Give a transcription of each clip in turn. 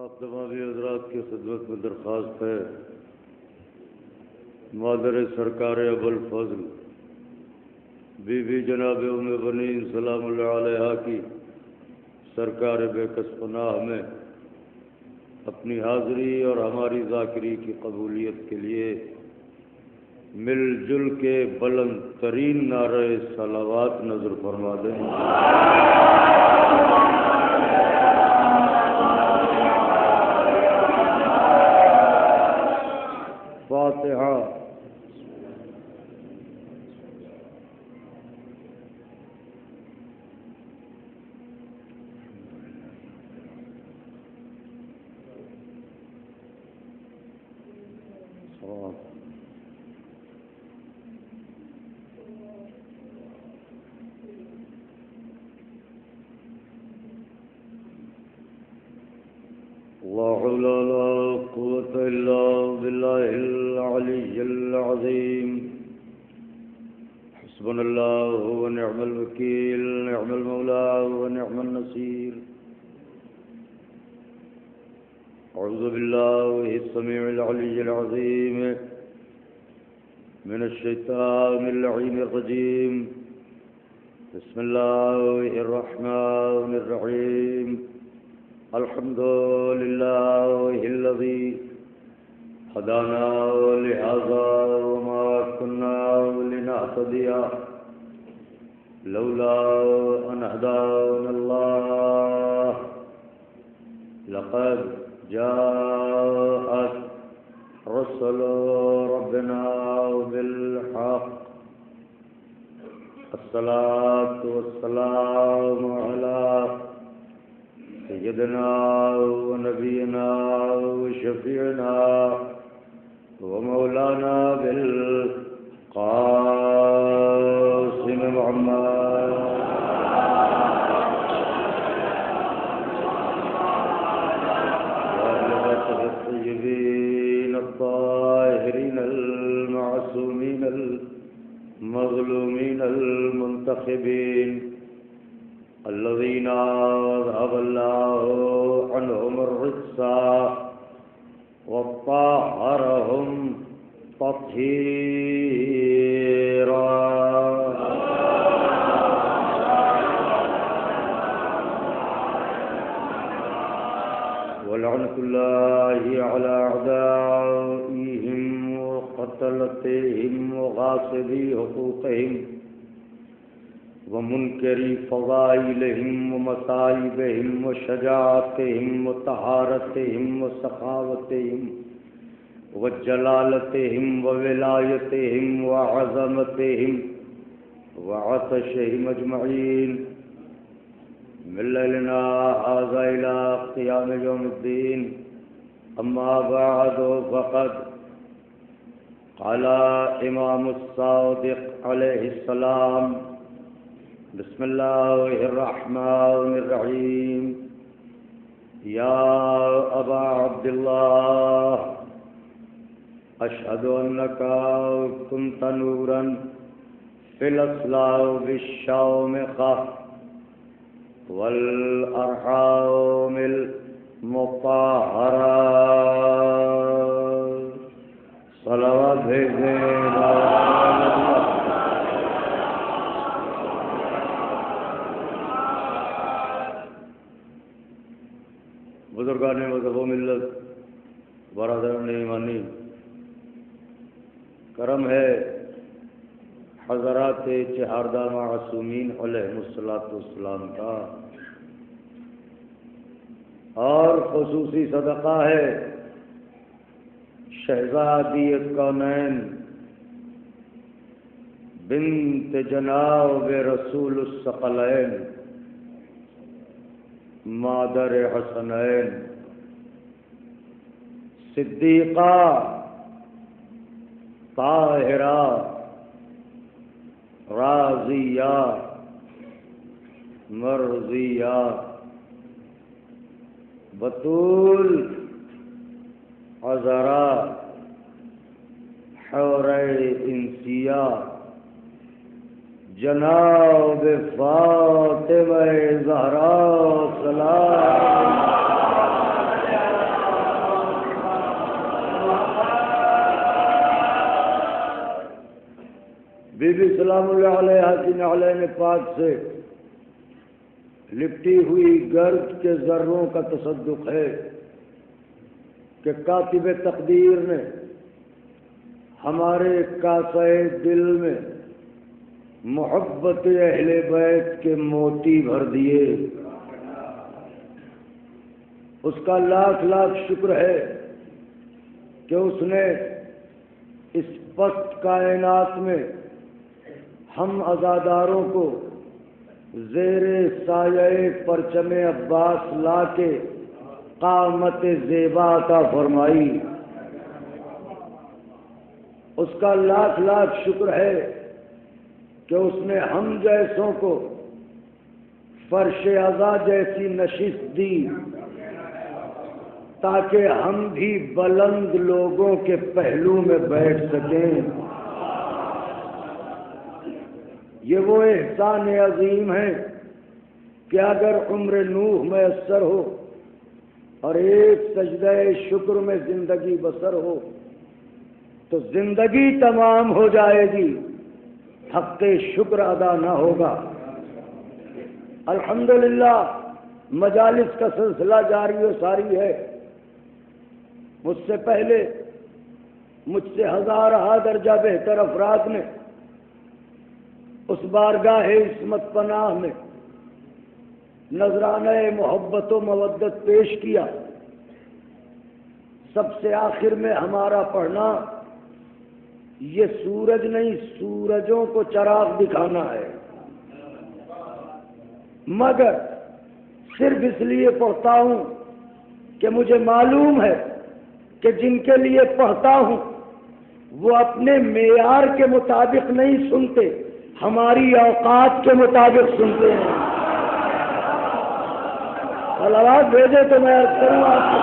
آپ تمامی حضرات کی خدمت میں درخواست ہے مادر سرکار ابوالفضل بی بی جناب ام بنین سلام اللہ علیہ کی سرکار بے کس پناہ میں اپنی حاضری اور ہماری ذاکری کی قبولیت کے لیے مل جل کے بلند ترین نعرہ صلوات نظر فرما دیں. فاتحہ. لا حول ولا قوة إلا بالله العلي العظيم. حسبنا الله ونعم الوكيل نعم المولى ونعم النصير. أعوذ بالله السميع العلي العظيم من الشيطان اللعين الرجيم. بسم الله الرحمن الرحيم. الحمد لله الذي هدانا لهذا وما كنا لنهتدي لولا أن هدانا الله. لقد جاءت رسل ربنا بالحق. الصلاة والسلام على سيدنا ونبينا وشفيعنا ومولانا بالقاسم محمد وآله الطيبين الطاهرين المعصومين المظلومين المنتخبين الذين أذهب الله عنهم الرجس وطهرهم تطهيرا. ولعنة الله على أعدائهم وقتلتهم وغاصبي حقوقهم ومنكري فضائلهم ومصائبهم وشجاعتهم وطهارتهم وسخاوتهم وجلالتهم وولايتهم وعظمتهم وعطشهم أجمعين من ليلنا هذا إلى قيام يوم الدين. أما بعد فقد قال إمام الصادق عليه السلام بسم الله الرحمن الرحيم. يا أبا عبد الله أشهد أنك كنت نورا في الأصلاب الشامخة والأرحام المطهرة. صلوات بھیجنا. بزرگان مذہب و ملت، برادران ایمانی، کرم ہے حضرات چہاردہ معصومین علیہ السلام کا، اور خصوصی صدقہ ہے شہزادیت کونین بنت جناب رسول الثقلین مادر حسنین صدیقہ طاہرہ راضیہ مرضیہ بطول عذرا حور انسیہ جناب فاطمہ زہرا سلام بی بی سلام اللہ علیہ کی نعلین پاک سے لپٹی ہوئی گرد کے ذروں کا تصدق ہے کہ کاتب تقدیر نے ہمارے کاسہ دل میں محبت اہل بیت کے موتی بھر دیے۔ اس کا لاکھ لاکھ شکر ہے کہ اس نے اس پست کائنات میں ہم عزاداروں کو زیر سایہ پرچم عباس لا کے قامت زیبا عطا فرمائی۔ اس کا لاکھ لاکھ شکر ہے کہ اس نے ہم جیسوں کو فرش عزا جیسی نشست دی تاکہ ہم بھی بلند لوگوں کے پہلو میں بیٹھ سکیں۔ یہ وہ احسان عظیم ہے کہ اگر عمر نوح میسر ہو اور ایک سجدہ شکر میں زندگی بسر ہو تو زندگی تمام ہو جائے گی، حق شکر ادا نہ ہوگا۔ الحمدللہ مجالس کا سلسلہ جاری و ساری ہے۔ مجھ سے پہلے مجھ سے ہزارہ درجہ بہتر افراد نے اس بارگاہ عصمت پناہ میں نذرانہ محبت و مودت پیش کیا۔ سب سے آخر میں ہمارا پڑھنا یہ سورج نہیں، سورجوں کو چراغ دکھانا ہے، مگر صرف اس لیے پڑھتا ہوں کہ مجھے معلوم ہے کہ جن کے لیے پڑھتا ہوں وہ اپنے معیار کے مطابق نہیں سنتے، ہماری اوقات کے مطابق سنتے ہیں۔ صلوات بھیجے تو میں عرض کروں آپ کو۔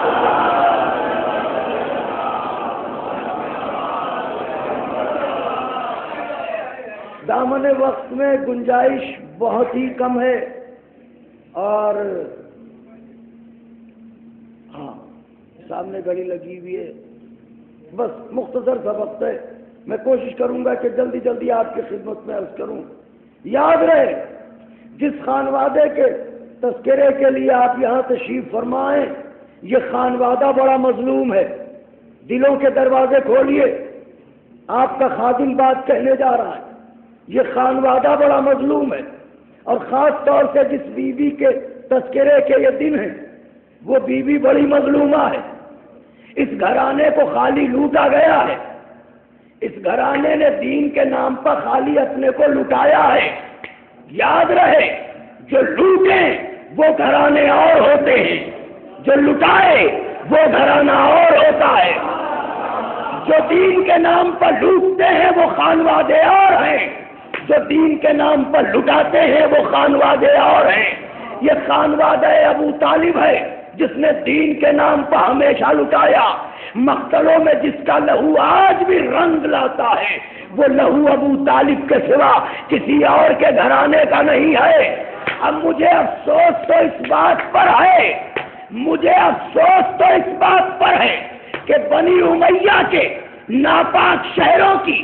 دامن وقت میں گنجائش بہت ہی کم ہے اور ہاں سامنے گھڑی لگی ہوئی ہے، بس مختصر سا وقت ہے، میں کوشش کروں گا کہ جلدی جلدی آپ کی خدمت میں عرض کروں۔ یاد رہے جس خانوادے کے تذکرے کے لیے آپ یہاں تشریف فرمائیں، یہ خانوادہ بڑا مظلوم ہے، دلوں کے دروازے کھولیے، آپ کا خادم بات کہنے جا رہا ہے، یہ خانوادہ بڑا مظلوم ہے، اور خاص طور سے جس بیوی کے تذکرے کے یہ دن ہیں وہ بیوی بڑی مظلومہ ہے۔ اس گھرانے کو خالی لوٹا گیا ہے، اس گھرانے نے دین کے نام پر خالی اپنے کو لٹایا ہے۔ یاد رہے جو لوٹیں وہ گھرانے اور ہوتے ہیں، جو لٹائے وہ گھرانہ اور ہوتا ہے۔ جو دین کے نام پر لوٹتے ہیں وہ خانوادے اور ہیں، جو دین کے نام پر لٹاتے ہیں وہ خانوادے اور ہیں۔ یہ خانوادہ ابو طالب ہے جس نے دین کے نام پر ہمیشہ لٹایا۔ مقتلوں میں جس کا لہو آج بھی رنگ لاتا ہے وہ لہو ابو طالب کے سوا کسی اور کے گھرانے کا نہیں ہے۔ اب مجھے افسوس تو اس بات پر ہے، مجھے افسوس تو اس بات پر ہے کہ بنی امیہ کے ناپاک شہروں کی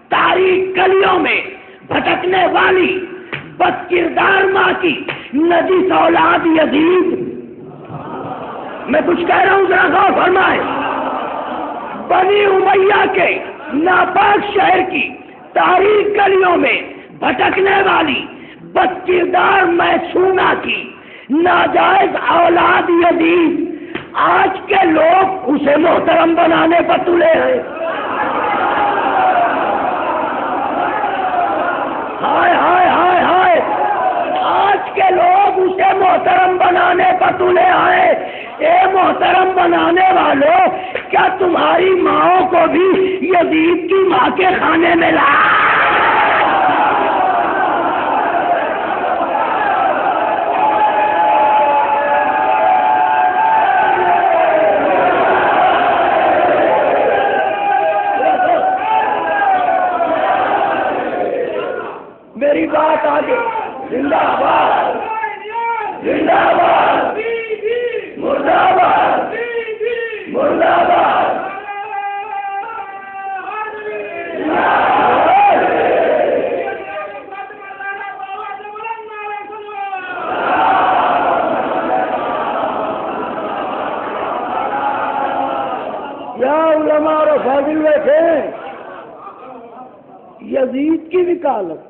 تاریک گلیوں میں بھٹکنے والی بد کردار ماں کی نجس اولاد یزید، میں کچھ کہہ رہا ہوں ذرا غور فرمائیں، بنی امیہ کے ناپاک شہر کی تاریک گلیوں میں بھٹکنے والی بد کردار معصومہ کی ناجائز اولاد یزید، آج کے لوگ اسے محترم بنانے پر تلے ہیں۔ ہائے ہائے ہائے ہائے، آج کے لوگ اسے محترم بنانے پر تلے آئے۔ اے محترم بنانے والوں، کیا تمہاری ماؤں کو بھی یزید کی ماں کے کھانے میں لا؟ میری بات آگے، زندہ آباد، زندہ آباد، مردہ آباد، مردہ آباد، یا علماء اور فاضل بیٹھے، یزید کی وکالت،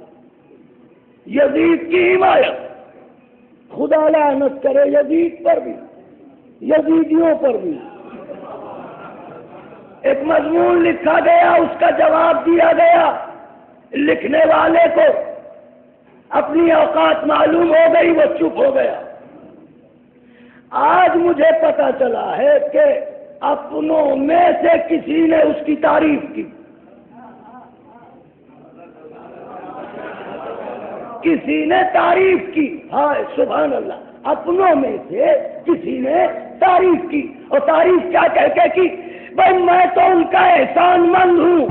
یزید کی حمایت، خدا لعنت کرے یزید پر بھی، یزیدیوں پر بھی۔ ایک مضمون لکھا گیا، اس کا جواب دیا گیا، لکھنے والے کو اپنی اوقات معلوم ہو گئی، وہ چپ ہو گیا۔ آج مجھے پتا چلا ہے کہ اپنوں میں سے کسی نے اس کی تعریف کی، کسی نے تعریف کی، ہائے سبحان اللہ، اپنوں میں سے کسی نے تعریف کی، اور تعریف کیا کہہ کے کی؟ بھائی میں تو ان کا احسان مند ہوں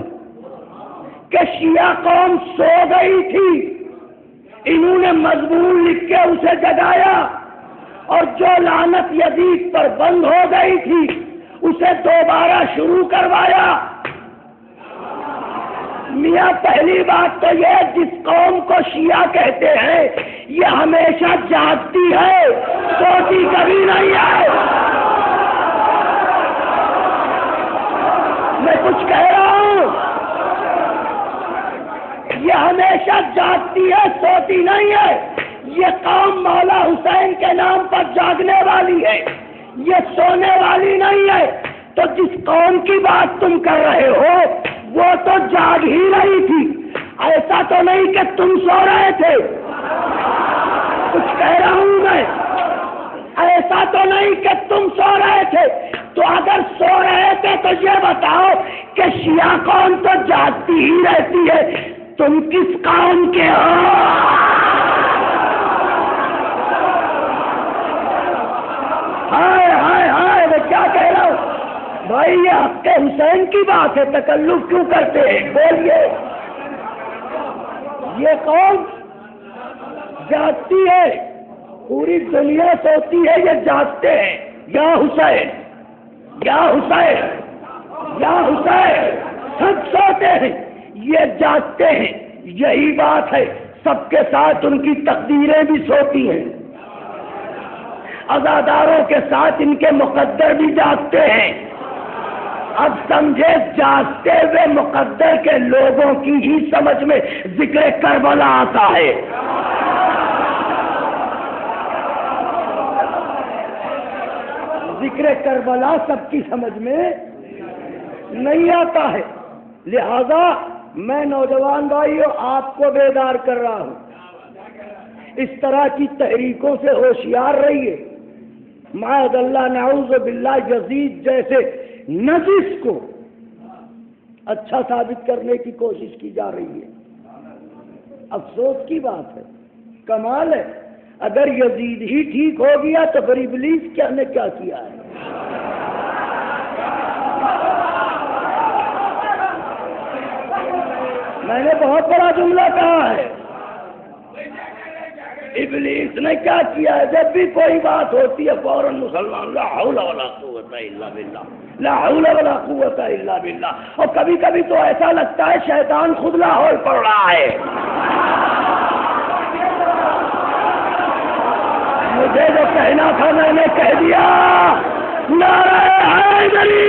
کہ شیعہ قوم سو گئی تھی، انہوں نے مضمون لکھ کے اسے جگایا، اور جو لعنت یزید پر بند ہو گئی تھی اسے دوبارہ شروع کروایا۔ میاں پہلی بات تو یہ، جس قوم کو شیعہ کہتے ہیں یہ ہمیشہ جاگتی ہے، سوتی کبھی نہیں ہے۔ میں کچھ کہہ رہا ہوں، یہ ہمیشہ جاگتی ہے، سوتی نہیں ہے۔ یہ قوم مولا حسین کے نام پر جاگنے والی ہے، یہ سونے والی نہیں ہے۔ تو جس قوم کی بات تم کر رہے ہو وہ تو جاگ ہی رہی تھی، ایسا تو نہیں کہ تم سو رہے تھے۔ کچھ کہہ رہا ہوں میں، ایسا تو نہیں کہ تم سو رہے تھے۔ تو اگر سو رہے تھے تو یہ بتاؤ کہ شیعہ قوم تو جاگتی ہی رہتی ہے، تم کس قوم کے ہو؟ ہائے ہائے ہائے، میں کیا کہہ رہا ہوں بھائی، یہ حق حسین کی بات ہے، تکلف کیوں کرتے ہیں؟ بولیے۔ یہ قوم جاگتی ہے، پوری دنیا سوتی ہے، یہ جاگتے ہیں، یا حسین یا حسین یا حسین، سب سوتے ہیں، یہ جاگتے ہیں۔ یہی بات ہے، سب کے ساتھ ان کی تقدیریں بھی سوتی ہیں، عزاداروں کے ساتھ ان کے مقدر بھی جاگتے ہیں۔ اب سمجھے، جاگتے ہوئے مقدر کے لوگوں کی ہی سمجھ میں ذکر کربلا آتا ہے۔ ذکر کربلا سب کی سمجھ میں نہیں آتا ہے، لہذا میں نوجوان بھائیوں آپ کو بیدار کر رہا ہوں، اس طرح کی تحریکوں سے ہوشیار رہیے۔ معاذ اللہ، نعوذ باللہ، یزید جیسے نجس کو اچھا ثابت کرنے کی کوشش کی جا رہی ہے۔ افسوس کی بات ہے، کمال ہے، اگر یزید ہی ٹھیک ہو گیا تو پھر ابلیس کیا نے کیا کیا ہے؟ میں نے بہت بڑا جملہ کہا ہے، ابلیس نے کیا کیا ہے؟ جب بھی کوئی بات ہوتی ہے فوراً مسلمان لا حول ولا قوت الا باللہ، لا حول ولا قوت الا باللہ، اور کبھی کبھی تو ایسا لگتا ہے شیطان خود لاہور پڑ رہا ہے۔ مجھے جو کہنا تھا میں نے کہہ دیا، نعرہ حیدری،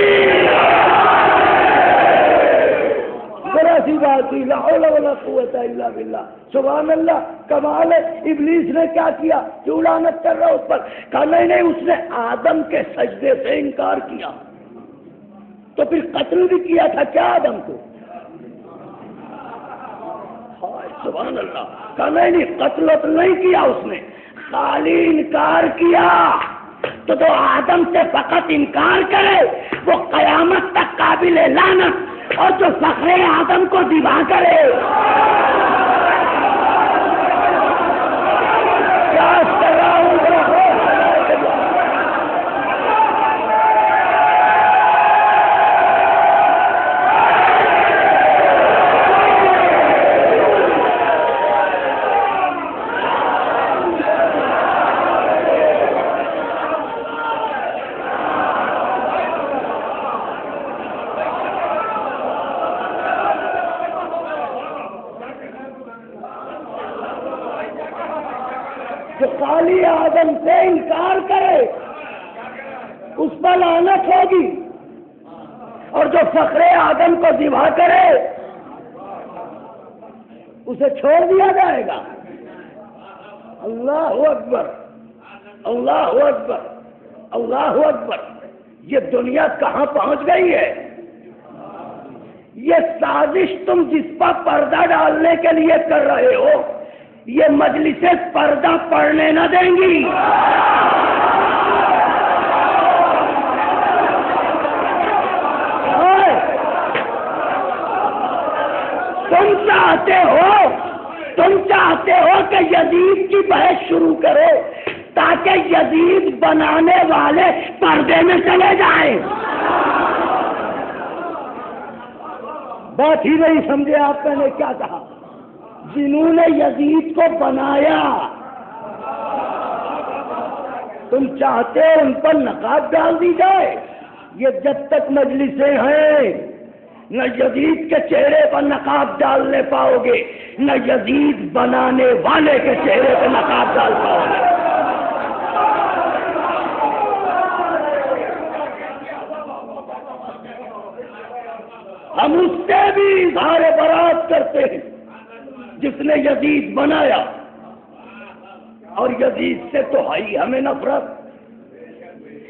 ذرا سی بات تھی، لا حول ولا قوت الا باللہ، سبحان اللہ، کمال ہے۔ ابلیس نے کیا کیا؟ کیوں لعنت کر رہا اس پر؟ کہا نہیں، اس نے آدم کے سجدے سے انکار کیا، تو پھر قتل بھی کیا تھا کیا آدم کو؟ سبحان اللہ، کہا نہیں، قتل نہیں کیا اس نے، خالی انکار کیا۔ تو آدم سے فقط انکار کرے وہ قیامت تک قابل لعنت، اور جو فخر آدم کو دبا کرے، کیا کر رہا ہوں؟ جو خالی آدم سے انکار کرے اس پر لعنت ہوگی، اور جو فخر آدم کو ذبح کرے اسے چھوڑ دیا جائے گا؟ اللہ اکبر، اللہ اکبر، اللہ اکبر۔ یہ دنیا کہاں پہنچ گئی ہے؟ یہ سازش تم جس پر پردہ ڈالنے کے لیے کر رہے ہو، یہ مجلسیں پردہ پڑنے نہ دیں گی۔ تم چاہتے ہو کہ یزید کی بحث شروع کرو تاکہ یزید بنانے والے پردے میں چلے جائیں۔ بات ہی نہیں سمجھے آپ نے کیا کہا؟ جنہوں نے یزید کو بنایا، تم چاہتے ہو ان پر نقاب ڈال دی جائے؟ یہ جب تک مجلسیں ہیں نہ یزید کے چہرے پر نقاب ڈالنے پاؤ گے، نہ یزید بنانے والے کے چہرے پر نقاب ڈال پاؤ گے۔ ہم اس سے بھی اظہار برات کرتے ہیں جس نے یزید بنایا، اور یزید سے تو ہے ہمیں نفرت،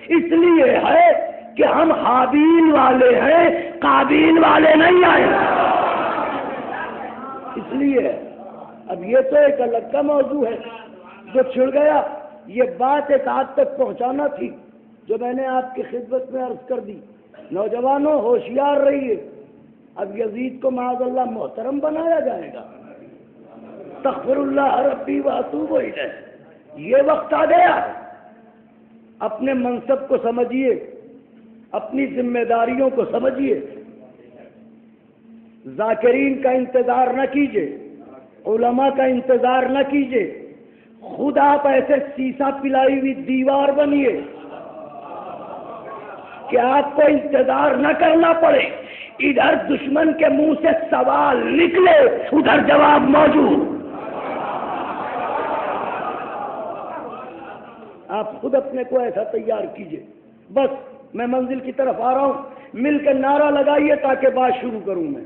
اس لیے ہے کہ ہم حابیل والے ہیں، قابیل والے نہیں آئے۔ اس لیے اب یہ تو ایک الگ کا موضوع ہے جو چھڑ گیا۔ یہ بات ایک آج تک پہنچانا تھی جو میں نے آپ کی خدمت میں عرض کر دی۔ نوجوانوں ہوشیار رہیے، اب یزید کو معاذ اللہ محترم بنایا جائے گا۔ استغفر اللہ ربی واتوب الیہ۔ یہ وقت آ گیا، اپنے منصب کو سمجھیے، اپنی ذمہ داریوں کو سمجھیے، ذاکرین کا انتظار نہ کیجیے، علماء کا انتظار نہ کیجیے، خود آپ ایسے سیسا پلائی ہوئی دیوار بنیے کہ آپ کو انتظار نہ کرنا پڑے، ادھر دشمن کے منہ سے سوال نکلے ادھر جواب موجود۔ آپ خود اپنے کو ایسا تیار کیجیے۔ بس میں منزل کی طرف آ رہا ہوں، مل کے نعرہ لگائیے تاکہ بات شروع کروں میں۔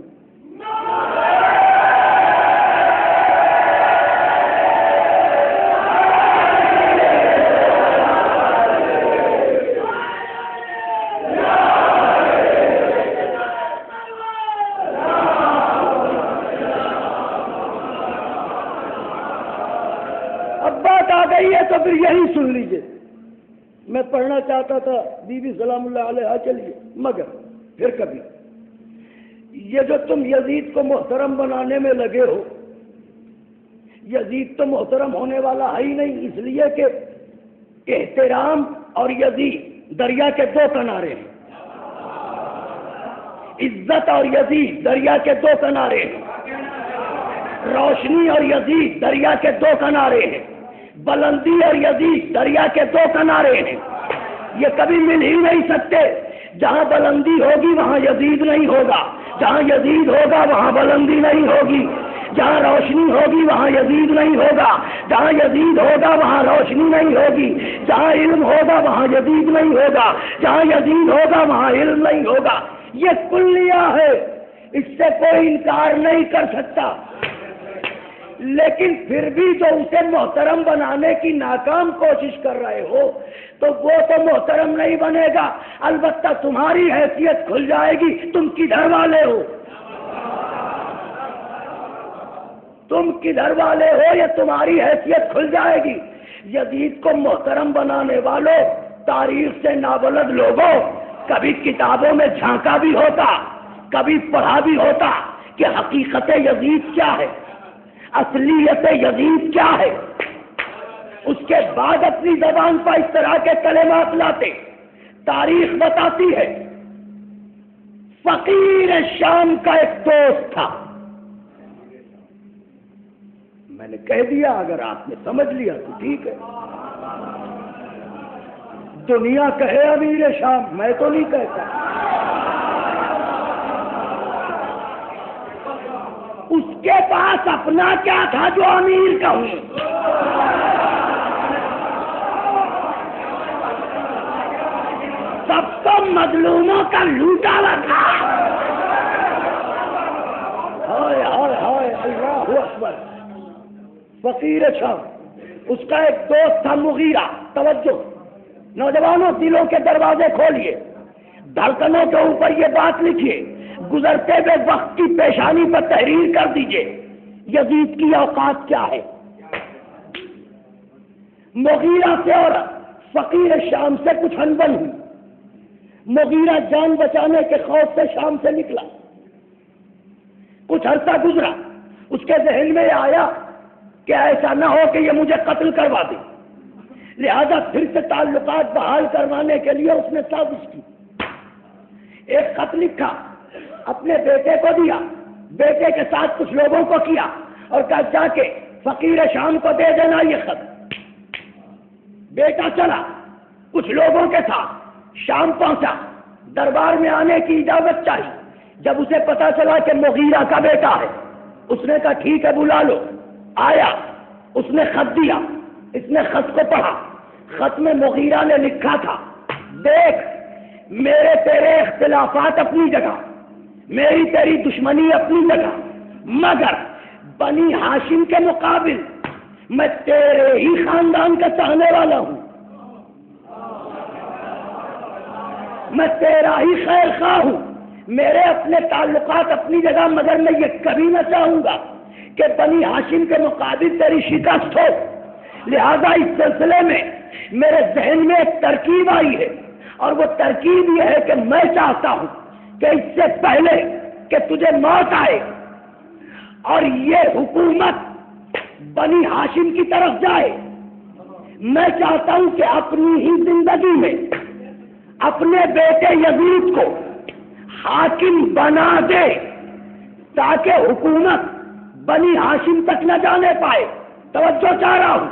اب بات آ گئی ہے تو پھر یہی سن لیجیے۔ میں پڑھنا چاہتا تھا بی بی سلام اللہ علیہ کے لیے، مگر پھر کبھی یہ جو تم یزید کو محترم بنانے میں لگے ہو، یزید تو محترم ہونے والا ہے ہی نہیں، اس لیے کہ احترام اور یزید دریا کے دو کنارے ہیں، عزت اور یزید دریا کے دو کنارے ہیں، روشنی اور یزید دریا کے دو کنارے ہیں، بلندی اور یزید دریا کے دو کنارے ہیں، یہ کبھی مل ہی نہیں سکتے۔ جہاں بلندی ہوگی وہاں یزید نہیں ہوگا، جہاں یزید ہوگا وہاں بلندی نہیں ہوگی، جہاں روشنی ہوگی وہاں یزید نہیں ہوگا، جہاں یزید ہوگا وہاں روشنی نہیں ہوگی، جہاں علم ہوگا وہاں یزید نہیں ہوگا، جہاں یزید ہوگا وہاں علم نہیں ہوگا۔ یہ کلیہ ہے، اس سے کوئی انکار نہیں کر سکتا، لیکن پھر بھی جو اسے محترم بنانے کی ناکام کوشش کر رہے ہو تو وہ تو محترم نہیں بنے گا، البتہ تمہاری حیثیت کھل جائے گی۔ تم کدھر والے ہو؟ تم کدھر والے ہو یہ تمہاری حیثیت کھل جائے گی۔ یزید کو محترم بنانے والوں، تاریخ سے نابلد لوگوں، کبھی کتابوں میں جھانکا بھی ہوتا، کبھی پڑھا بھی ہوتا کہ حقیقت یزید کیا ہے، اصلیت یزید کیا ہے، اس کے بعد اپنی زبان پر اس طرح کے کلمات لاتے۔ تاریخ بتاتی ہے فقیر شام کا ایک دوست تھا، میں نے کہہ دیا، اگر آپ نے سمجھ لیا تو ٹھیک ہے، دنیا کہے امیر شام، میں تو نہیں کہتا۔ اس کے پاس اپنا کیا تھا جو امیر کہوں؟ سب کو مظلوموں کا لوٹا ہوا تھا. ہائے ہائے ہائے اللہ اکبر. فقیر شام اس کا ایک دوست تھا مغیرہ. توجہ نوجوانوں، دلوں کے دروازے کھولیے، دھڑکنوں کے اوپر یہ بات لکھیے، گزرتے ہوئے وقت کی پیشانی پر تحریر کر دیجئے. یزید کی اوقات کیا ہے؟ مغیرہ سے اور فقیر شام سے کچھ انبن ہوئی. مغیرہ جان بچانے کے خوف سے شام سے نکلا. کچھ عرصہ گزرا، اس کے ذہن میں آیا کہ ایسا نہ ہو کہ یہ مجھے قتل کروا دے. لہذا پھر سے تعلقات بحال کروانے کے لیے اس نے سازش کی. ایک خط لکھا، اپنے بیٹے کو دیا، بیٹے کے ساتھ کچھ لوگوں کو کیا اور کہا جا کے فقیر شام کو دے دینا یہ خط. بیٹا چلا کچھ لوگوں کے ساتھ شام پہنچا. دربار میں آنے کی اجازت چاہی. جب اسے پتا چلا کہ مغیرہ کا بیٹا ہے، اس نے کہا ٹھیک ہے بلا لو. آیا، اس نے خط دیا. اس نے خط کو پڑھا. خط میں مغیرہ نے لکھا تھا، دیکھ میرے تیرے اختلافات اپنی جگہ، میری تیری دشمنی اپنی جگہ، مگر بنی ہاشم کے مقابل میں تیرے ہی خاندان کا چاہنے والا ہوں، میں تیرا ہی خیر خواہ ہوں. میرے اپنے تعلقات اپنی جگہ، مگر میں یہ کبھی نہ چاہوں گا کہ بنی ہاشم کے مقابل تیری شکست ہو. لہذا اس سلسلے میں میرے ذہن میں ایک ترکیب آئی ہے، اور وہ ترکیب یہ ہے کہ میں چاہتا ہوں کہ اس سے پہلے کہ تجھے موت آئے اور یہ حکومت بنی ہاشم کی طرف جائے، میں چاہتا ہوں کہ اپنی ہی زندگی میں اپنے بیٹے یزید کو حاکم بنا دے، تاکہ حکومت بنی ہاشم تک نہ جانے پائے. توجہ چاہ رہا ہوں.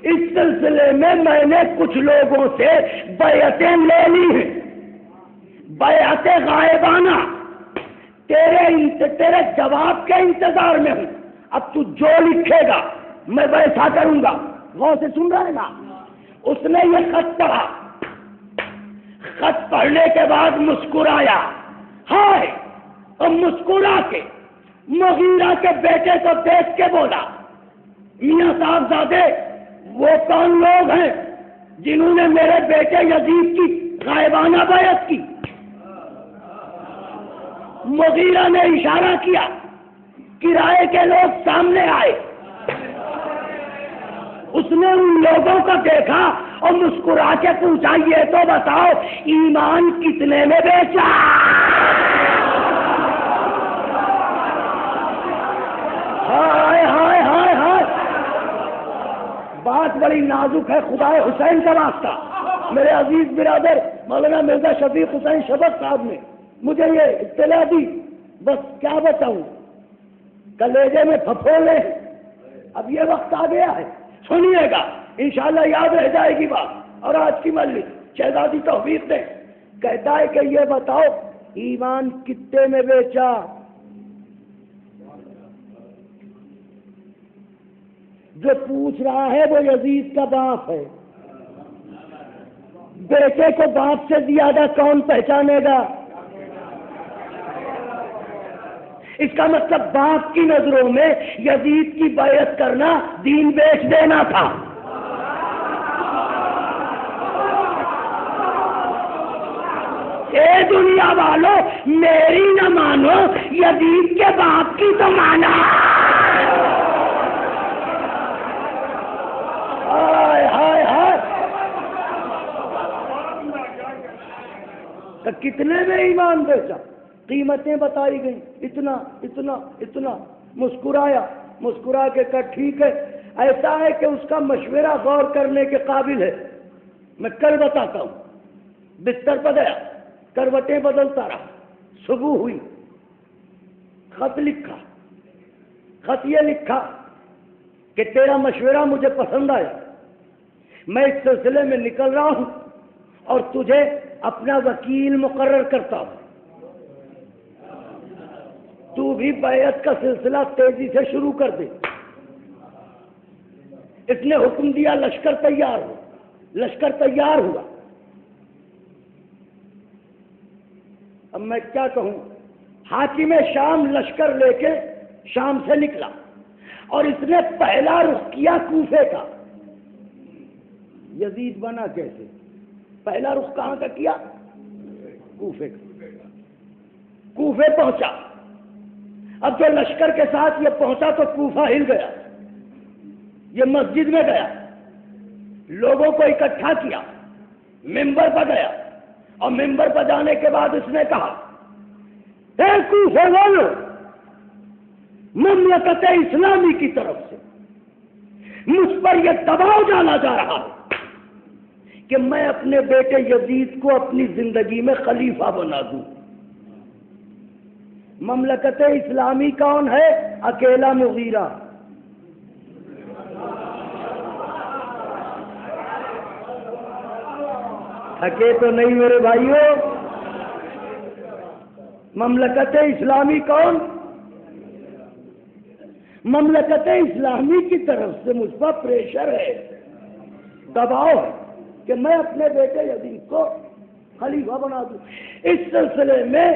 اس سلسلے میں نے کچھ لوگوں سے بیعتیں لے لی ہیں، بیعت غائبانہ. تیرے جواب کے انتظار میں ہوں. اب تو جو لکھے گا میں ویسا کروں گا. غور سے سن رہا ہے نا؟ اس نے یہ خط پڑھا. خط پڑھنے کے بعد مسکرایا، ہائے، اور مسکرا کے مغیرہ کے بیٹے کو دیکھ کے بولا، میاں صاحب زادے، وہ کون لوگ ہیں جنہوں نے میرے بیٹے یزید کی غائبانہ بیعت کی؟ مغیرہ نے اشارہ کیا. کرائے کے لوگ سامنے آئے. اس نے ان لوگوں کو دیکھا اور مسکرا کے پوچھا، یہ تو بتاؤ ایمان کتنے میں بیچا؟ ہائے ہائے ہائے ہائے، بات بڑی نازک ہے. خدا حسین کا واسطہ میرے عزیز برادر مولانا مرزا شفیق حسین شبت صاحب نے مجھے یہ اطلاع دی. بس کیا بتاؤں، کلیجے میں پھپھولے. اب یہ وقت آ گیا ہے، سنیے گا انشاءاللہ یاد رہ جائے گی بات. اور آج کی مجلس شہزادی توفیق نے کہتا ہے کہ یہ بتاؤ ایمان کتنے میں بیچا؟ جو پوچھ رہا ہے وہ یزید کا باپ ہے. بیٹے کو باپ سے زیادہ کون پہچانے گا؟ اس کا مطلب باپ کی نظروں میں یزید کی بیعت کرنا دین بیچ دینا تھا. اے دنیا والوں، میری نہ مانو، یزید کے باپ کی تو مانا. ہائے ہائے ہائے، تو کتنے میں ایمان بیچا؟ قیمتیں بتائی گئیں، اتنا اتنا اتنا. مسکرایا، مسکرا کے کہا ٹھیک ہے، ایسا ہے کہ اس کا مشورہ غور کرنے کے قابل ہے، میں کل بتاتا ہوں. بستر پر گیا، کروٹیں بدلتا رہا. صبح ہوئی، خط لکھا. خط یہ لکھا کہ تیرا مشورہ مجھے پسند آیا، میں اس سلسلے میں نکل رہا ہوں اور تجھے اپنا وکیل مقرر کرتا ہوں. تو بھی بیعت کا سلسلہ تیزی سے شروع کر دے. اس نے حکم دیا لشکر تیار ہو. لشکر تیار ہوا. اب میں کیا کہوں، حاکم شام لشکر لے کے شام سے نکلا اور اس نے پہلا رخ کیا کوفے کا۔ یزید بنا کیسے؟ پہلا رخ کہاں کا کیا؟ کوفے کا۔ کوفے پہنچا، اب جو لشکر کے ساتھ یہ پہنچا تو کوفہ ہل گیا، یہ مسجد میں گیا، لوگوں کو اکٹھا کیا، ممبر پر گیا اور ممبر پر جانے کے بعد اس نے کہا، اے کوفے والو، مملکت اسلامی کی طرف سے مجھ پر یہ دباؤ ڈالا جا رہا ہے کہ میں اپنے بیٹے یزید کو اپنی زندگی میں خلیفہ بنا دوں۔ مملکت اسلامی کون ہے؟ اکیلا مغیرہ۔ تھکے تو نہیں میرے بھائیوں؟ مملکت اسلامی کون؟ مملکت اسلامی کی طرف سے مجھ پر پریشر ہے، دباؤ ہے کہ میں اپنے بیٹے یزید کو خلیفہ بنا دوں۔ اس سلسلے میں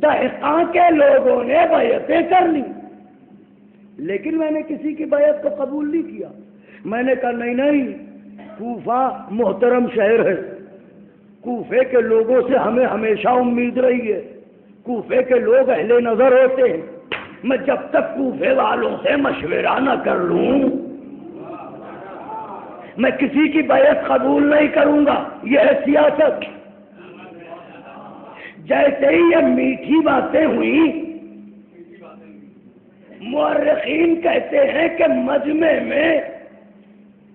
دہقاں کے لوگوں نے بیعتیں کر لی، لیکن میں نے کسی کی بیعت کو قبول نہیں کیا۔ میں نے کہا نہیں، کوفہ محترم شہر ہے، کوفے کے لوگوں سے ہمیں ہمیشہ امید رہی ہے، کوفے کے لوگ اہل نظر ہوتے ہیں، میں جب تک کوفے والوں سے مشورہ نہ کر لوں میں کسی کی بیعت قبول نہیں کروں گا۔ یہ ہے سیاست۔ جیسے ہی یہ میٹھی باتیں ہوئی، مورخین کہتے ہیں کہ مجمع میں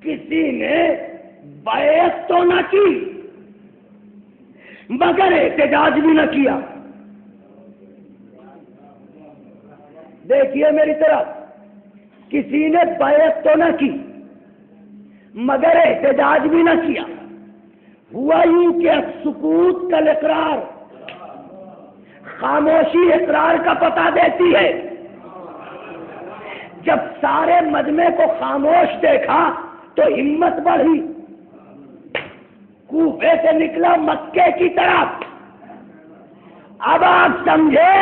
کسی نے بیعت تو نہ کی مگر احتجاج بھی نہ کیا۔ دیکھیے میری طرف، کسی نے بیعت تو نہ کی مگر احتجاج بھی نہ کیا۔ ہوا یوں کہ سکوت کل اقرار، خاموشی اقرار کا پتہ دیتی ہے۔ جب سارے مجمع کو خاموش دیکھا تو ہمت بڑھی، کوفے سے نکلا مکے کی طرف۔ اب آپ سمجھے،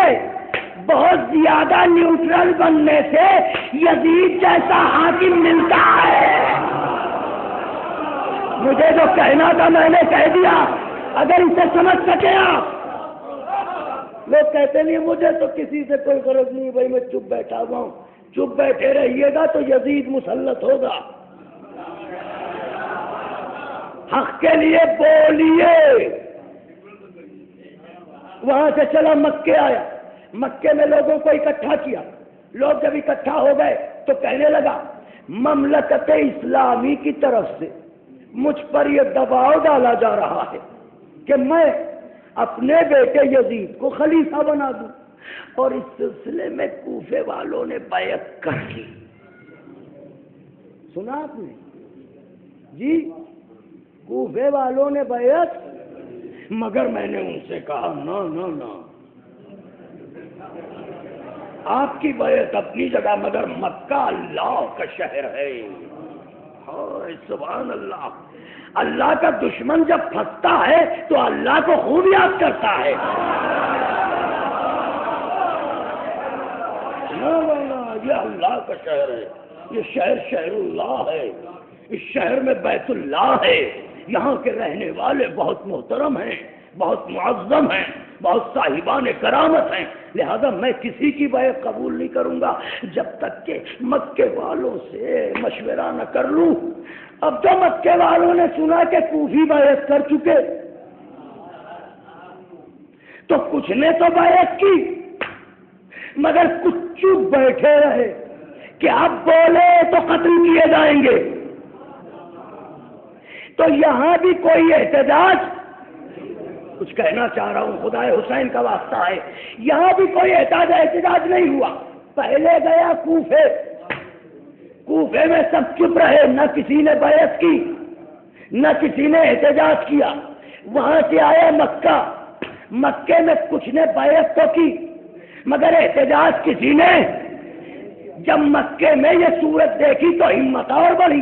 بہت زیادہ نیوٹرل بننے سے یزید جیسا حاکم ملتا ہے۔ مجھے جو کہنا تھا میں نے کہہ دیا، اگر اسے سمجھ سکے آپ۔ لوگ کہتے نہیں مجھے تو کسی سے کوئی غرض نہیں بھائی، میں چپ بیٹھا ہوا ہوں۔ چپ بیٹھے رہیے گا تو یزید مسلط ہوگا۔ حق کے لیے بولیے۔ وہاں سے چلا مکے آیا، مکے میں لوگوں کو اکٹھا کیا۔ لوگ جب اکٹھا ہو گئے تو کہنے لگا، مملکت اسلامی کی طرف سے مجھ پر یہ دباؤ ڈالا جا رہا ہے کہ میں اپنے بیٹے یزید کو خلیفہ بنا دوں، اور اس سلسلے میں کوفے والوں نے بیعت کر لی۔ سنا آپ نے؟ جی، کوفے والوں نے بیعت، مگر میں نے ان سے کہا نہ، آپ کی بیعت اپنی جگہ، مگر مکہ اللہ کا شہر ہے۔ سبحان اللہ۔ اللہ کا دشمن جب پھنستا ہے تو اللہ کو خوب یاد کرتا ہے۔ یہ اللہ کا شہر ہے، یہ شہر شہر اللہ ہے، اس شہر میں بیت اللہ ہے، یہاں کے رہنے والے بہت محترم ہیں، بہت معظم ہیں، بہت صاحبان کرامت ہیں، لہذا میں کسی کی بیعت قبول نہیں کروں گا جب تک کہ مکے والوں سے مشورہ نہ کر لوں۔ اب تو مکے والوں نے سنا کہ کوفی بیعت کر چکے تو کچھ نے تو بیعت کی، مگر کچھ چپ بیٹھے رہے کہ اب بولے تو قتل کیے جائیں گے۔ تو یہاں بھی کوئی احتجاج، کچھ کہنا چاہ رہا ہوں، خدا حسین کا واسطہ ہے، یہاں بھی کوئی احتجاج نہیں ہوا۔ پہلے گیا کوفے میں سب چپ رہے، نہ کسی نے بیعت کی نہ کسی نے احتجاج کیا۔ وہاں سے آیا مکے میں کچھ نے بیعت تو کی مگر احتجاج کسی نے۔ جب مکے میں یہ صورت دیکھی تو ہمت اور بڑھی،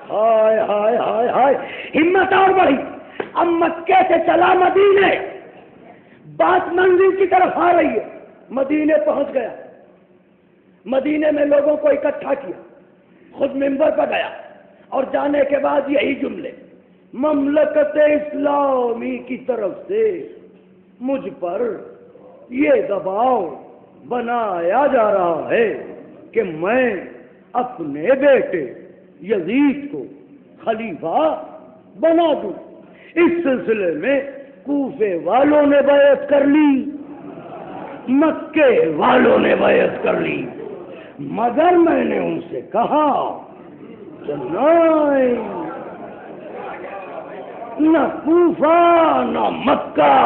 ہائے ہائے ہائے ہائے، ہمت اور بڑھی۔ اب مکے سے چلا مدینے، بات منزل کی طرف آ رہی ہے، مدینے پہنچ گیا، مدینے میں لوگوں کو اکٹھا کیا، خود منبر پر گیا اور جانے کے بعد یہی جملے، مملکت اسلامی کی طرف سے مجھ پر یہ دباؤ بنایا جا رہا ہے کہ میں اپنے بیٹے یزید کو خلیفہ بنا دوں۔ اس سلسلے میں کوفے والوں نے بیعت کر لی، مکے والوں نے بیعت کر لی، مگر میں نے ان سے کہا کہ نہیں، نہ کوفہ نہ مکہ،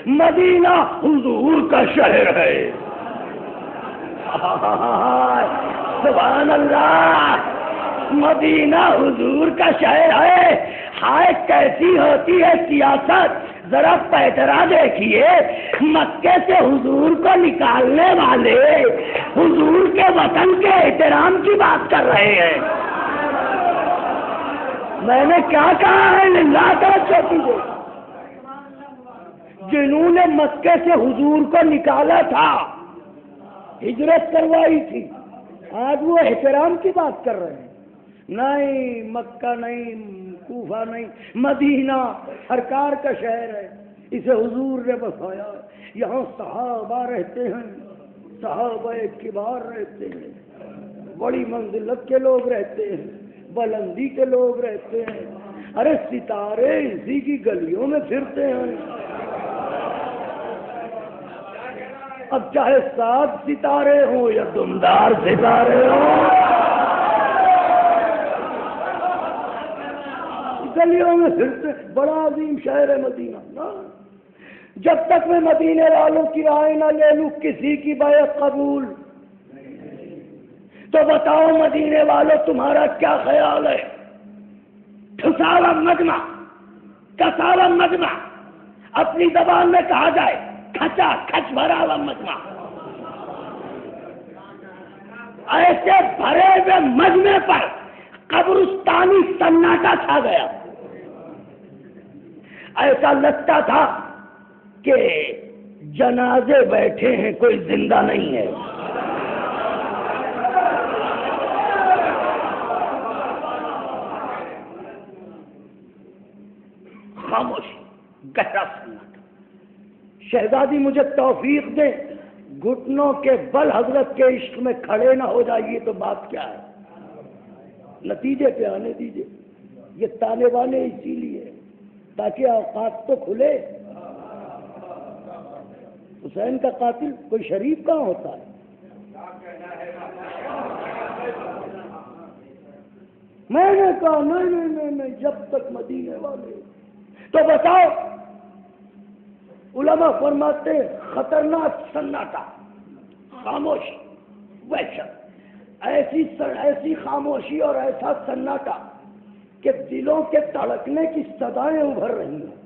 مدینہ حضور کا شہر ہے۔ سبحان اللہ، مدینہ حضور کا شہر ہے۔ ہائے کیسی ہوتی ہے سیاست، ذرا پیٹرا دیکھیے، مکے سے حضور کو نکالنے والے حضور کے وطن کے احترام کی بات کر رہے ہیں۔ میں نے کیا کہا ہے؟ للہ توجہ کیجیے، جنہوں نے مکے سے حضور کو نکالا تھا، ہجرت کروائی تھی، آج وہ احترام کی بات کر رہے ہیں۔ نہیں مکہ نہیں، کوفہ نہیں، مدینہ سرکار کا شہر ہے، اسے حضور نے بسایا، یہاں صحابہ رہتے ہیں، صحابہ کبار رہتے ہیں، بڑی منزلت کے لوگ رہتے ہیں، بلندی کے لوگ رہتے ہیں، ارے ستارے اسی کی گلیوں میں پھرتے ہیں۔ اب چاہے 7 ستارے ہوں یا دمدار ستارے ہوں، گلیوں میں پھرتے، بڑا عظیم شہر ہے مدینہ۔ جب تک میں مدینے والوں کی رائے نہ لے لوں کسی کی بیعت قبول۔ تو بتاؤ مدینے والوں تمہارا کیا خیال ہے؟ ٹھساوا مجمع، کساوا مجمع، اپنی زبان میں کہا جائے کھچا کھچ بھرا ہوا مجمع، ایسے بھرے ہوئے مجمع پر قبرستانی سناٹا چھا گیا، ایسا لگتا تھا کہ جنازے بیٹھے ہیں، کوئی زندہ نہیں ہے۔ خاموشی، گہرا سناٹا۔ شہزادی مجھے توفیق دے، گھٹنوں کے بل حضرت کے عشق میں کھڑے نہ ہو جائیے تو بات کیا ہے؟ نتیجے پہ آنے دیجیے، یہ تانے بانے اسی لیے تاکہ اوقات تو کھلے۔ حسین کا قاتل کوئی شریف کہاں ہوتا ہے؟ میں نے کہا نہیں، جب تک مدینے والے تو بتاؤ، علماء فرماتے ہیں خطرناک سناٹا، خاموشی، وحشت، ایسی خاموشی اور ایسا سناٹا کہ دلوں کے دھڑکنے کی صدائیں ابھر رہی ہیں،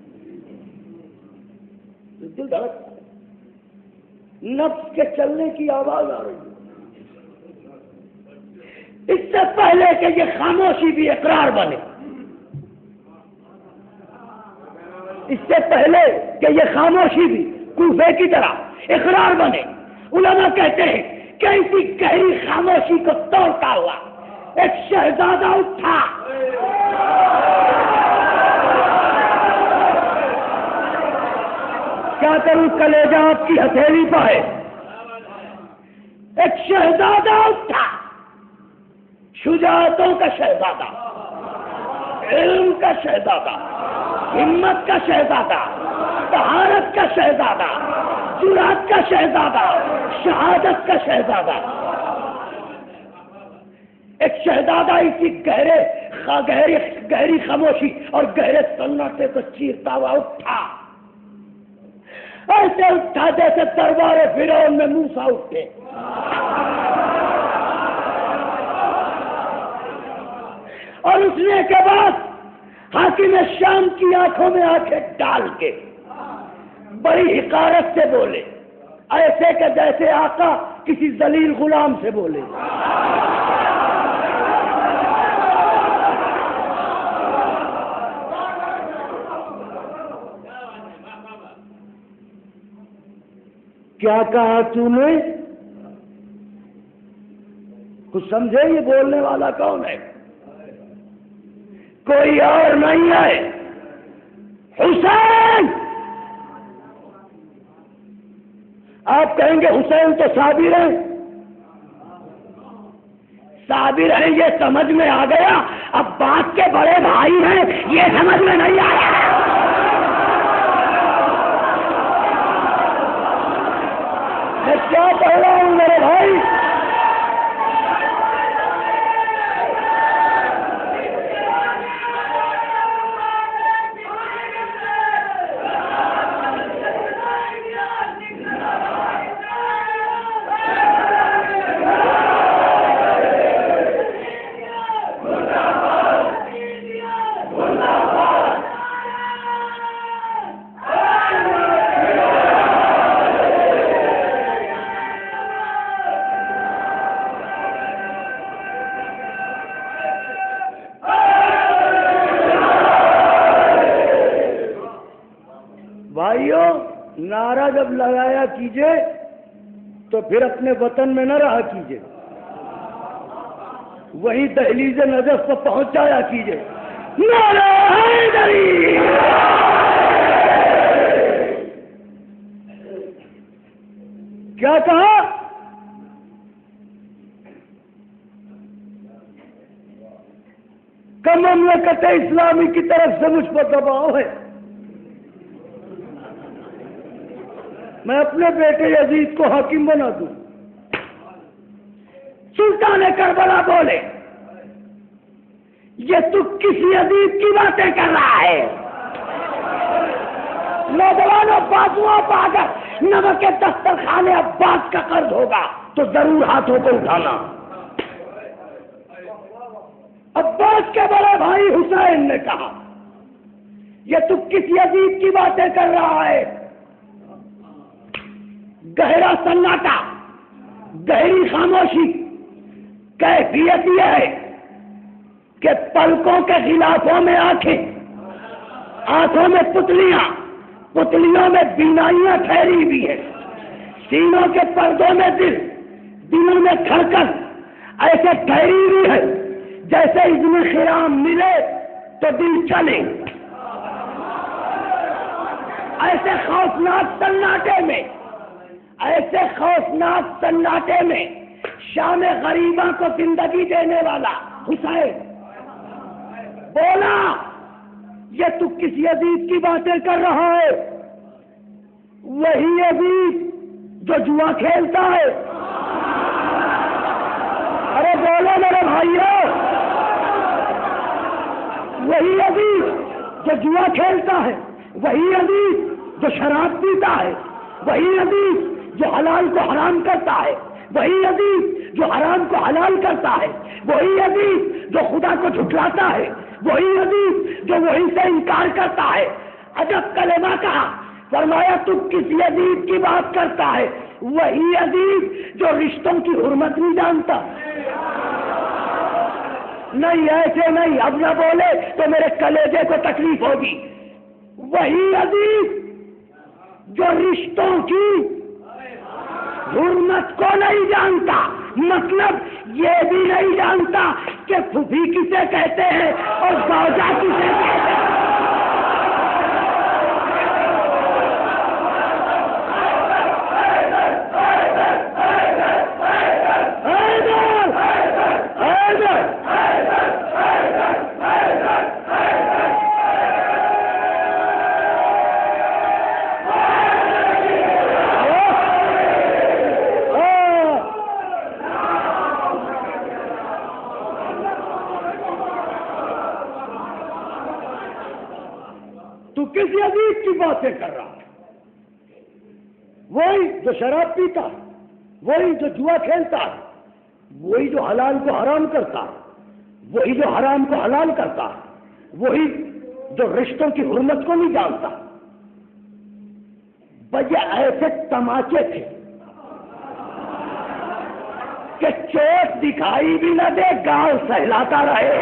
دل دھڑکتا ہے، نفس کے چلنے کی آواز آ رہی ہے۔ اس سے پہلے کہ یہ خاموشی بھی اقرار بنے، اس سے پہلے کہ یہ خاموشی بھی کوفے کی طرح اقرار بنے، علماء کہتے ہیں کہ اسی گہری خاموشی کو توڑتا ہوا ایک شہزادہ اٹھا، کیا کروں کلیجہ آپ کی ہتھیلی پہ ہے، ایک شہزادہ اٹھا، شجاعتوں کا شہزادہ، علم کا شہزادہ، ہمت کا شہزادہ، طہارت کا شہزادہ، جرات کا شہزادہ، شہادت کا شہزادہ، ایک شہزادہ اسی گہری خاموشی اور گہرے سناٹے کو چیرتا ہوا اٹھا، ایسے اٹھا جیسے دربار فرعون میں موسیٰ اٹھے، اور اٹھنے کے بعد حاکم شام کی آنکھوں میں آنکھیں ڈال کے بڑی حقارت سے بولے، ایسے کہ جیسے آقا کسی ذلیل غلام سے بولے، کیا کہا تو نے؟ کچھ سمجھے یہ بولنے والا کون ہے؟ کوئی اور نہیں ہے، حسین۔ آپ کہیں گے حسین تو صابر ہیں، صابر ہیں یہ سمجھ میں آ گیا، اب بات کے بڑے بھائی ہیں یہ سمجھ میں نہیں آیا۔ میں کیا کہہ رہا ہوں میرے بھائی؟ نعرہ جب لگایا کیجئے تو پھر اپنے وطن میں نہ رہا کیجئے، وہی دہلیز نجف پر پہنچایا کیجئے۔ نعرہ حیدری! کیا کہا؟ کہ مملکت اسلامی کی طرف سے مجھ پر دباؤ ہے، میں اپنے بیٹے یزید کو حاکم بنا دوں۔ سلطان کربلا بولے یہ تو کسی یزید کی باتیں کر رہا ہے؟ نوجوانوں بازوؤں پا کر نمک کے دسترخوان عباس کا قرض ہوگا تو ضرور ہاتھوں کو اٹھانا۔ عباس کے بڑے بھائی حسین نے کہا یہ تو کس یزید کی باتیں کر رہا ہے؟ گہرا سناٹا، گہری خاموشی، کیفیت یہ ہے کہ پلکوں کے غلافوں میں آنکھیں، آنکھوں میں پتلیاں، پتلیوں میں بینائیاں ٹھہری ہوئی ہیں، سینوں کے پردوں میں دل، دلوں میں دھڑکن ایسے ٹھہری ہوئی ہے جیسے اذن خرام ملے تو دل چلے۔ ایسے خوفناک سناٹے میں، ایسے خوفناک سناٹے میں شام غریباں کو زندگی دینے والا حسین بولا یہ تو کس یزید کی باتیں کر رہا ہے؟ وہی یزید جو جوا کھیلتا ہے۔ ارے بولو میرے بھائیو، وہی یزید جو جوا کھیلتا ہے، وہی یزید جو شراب پیتا ہے، وہی یزید جو حلال کو حرام کرتا ہے، وہی یزید جو حرام کو حلال کرتا ہے، وہی یزید جو خدا کو جھٹلاتا ہے، وہی یزید جو وہی سے انکار کرتا ہے۔ عجب کلمہ کہا، فرمایا تو کس یزید کی بات کرتا ہے؟ وہی یزید جو رشتوں کی حرمت نہیں جانتا۔ نہیں ایسے نہیں، اب نہ بولے تو میرے کلیجے کو تکلیف ہوگی۔ وہی یزید جو رشتوں کی حرمت کو نہیں جانتا، مطلب یہ بھی نہیں جانتا کہ پھوپھی کسے کہتے ہیں اور زوجہ کسے کہتے ہیں۔ تو کس یزید کی باتیں کر رہا ہے؟ وہی جو شراب پیتا ہے، وہی جو جوا کھیلتا ہے، وہی جو حلال کو حرام کرتا ہے، وہی جو حرام کو حلال کرتا ہے، وہی جو رشتوں کی حرمت کو نہیں جانتا۔ بھیا ایسے تماچے تھے کہ چوٹ دکھائی بھی نہ دے، گاؤں سہلاتا رہے۔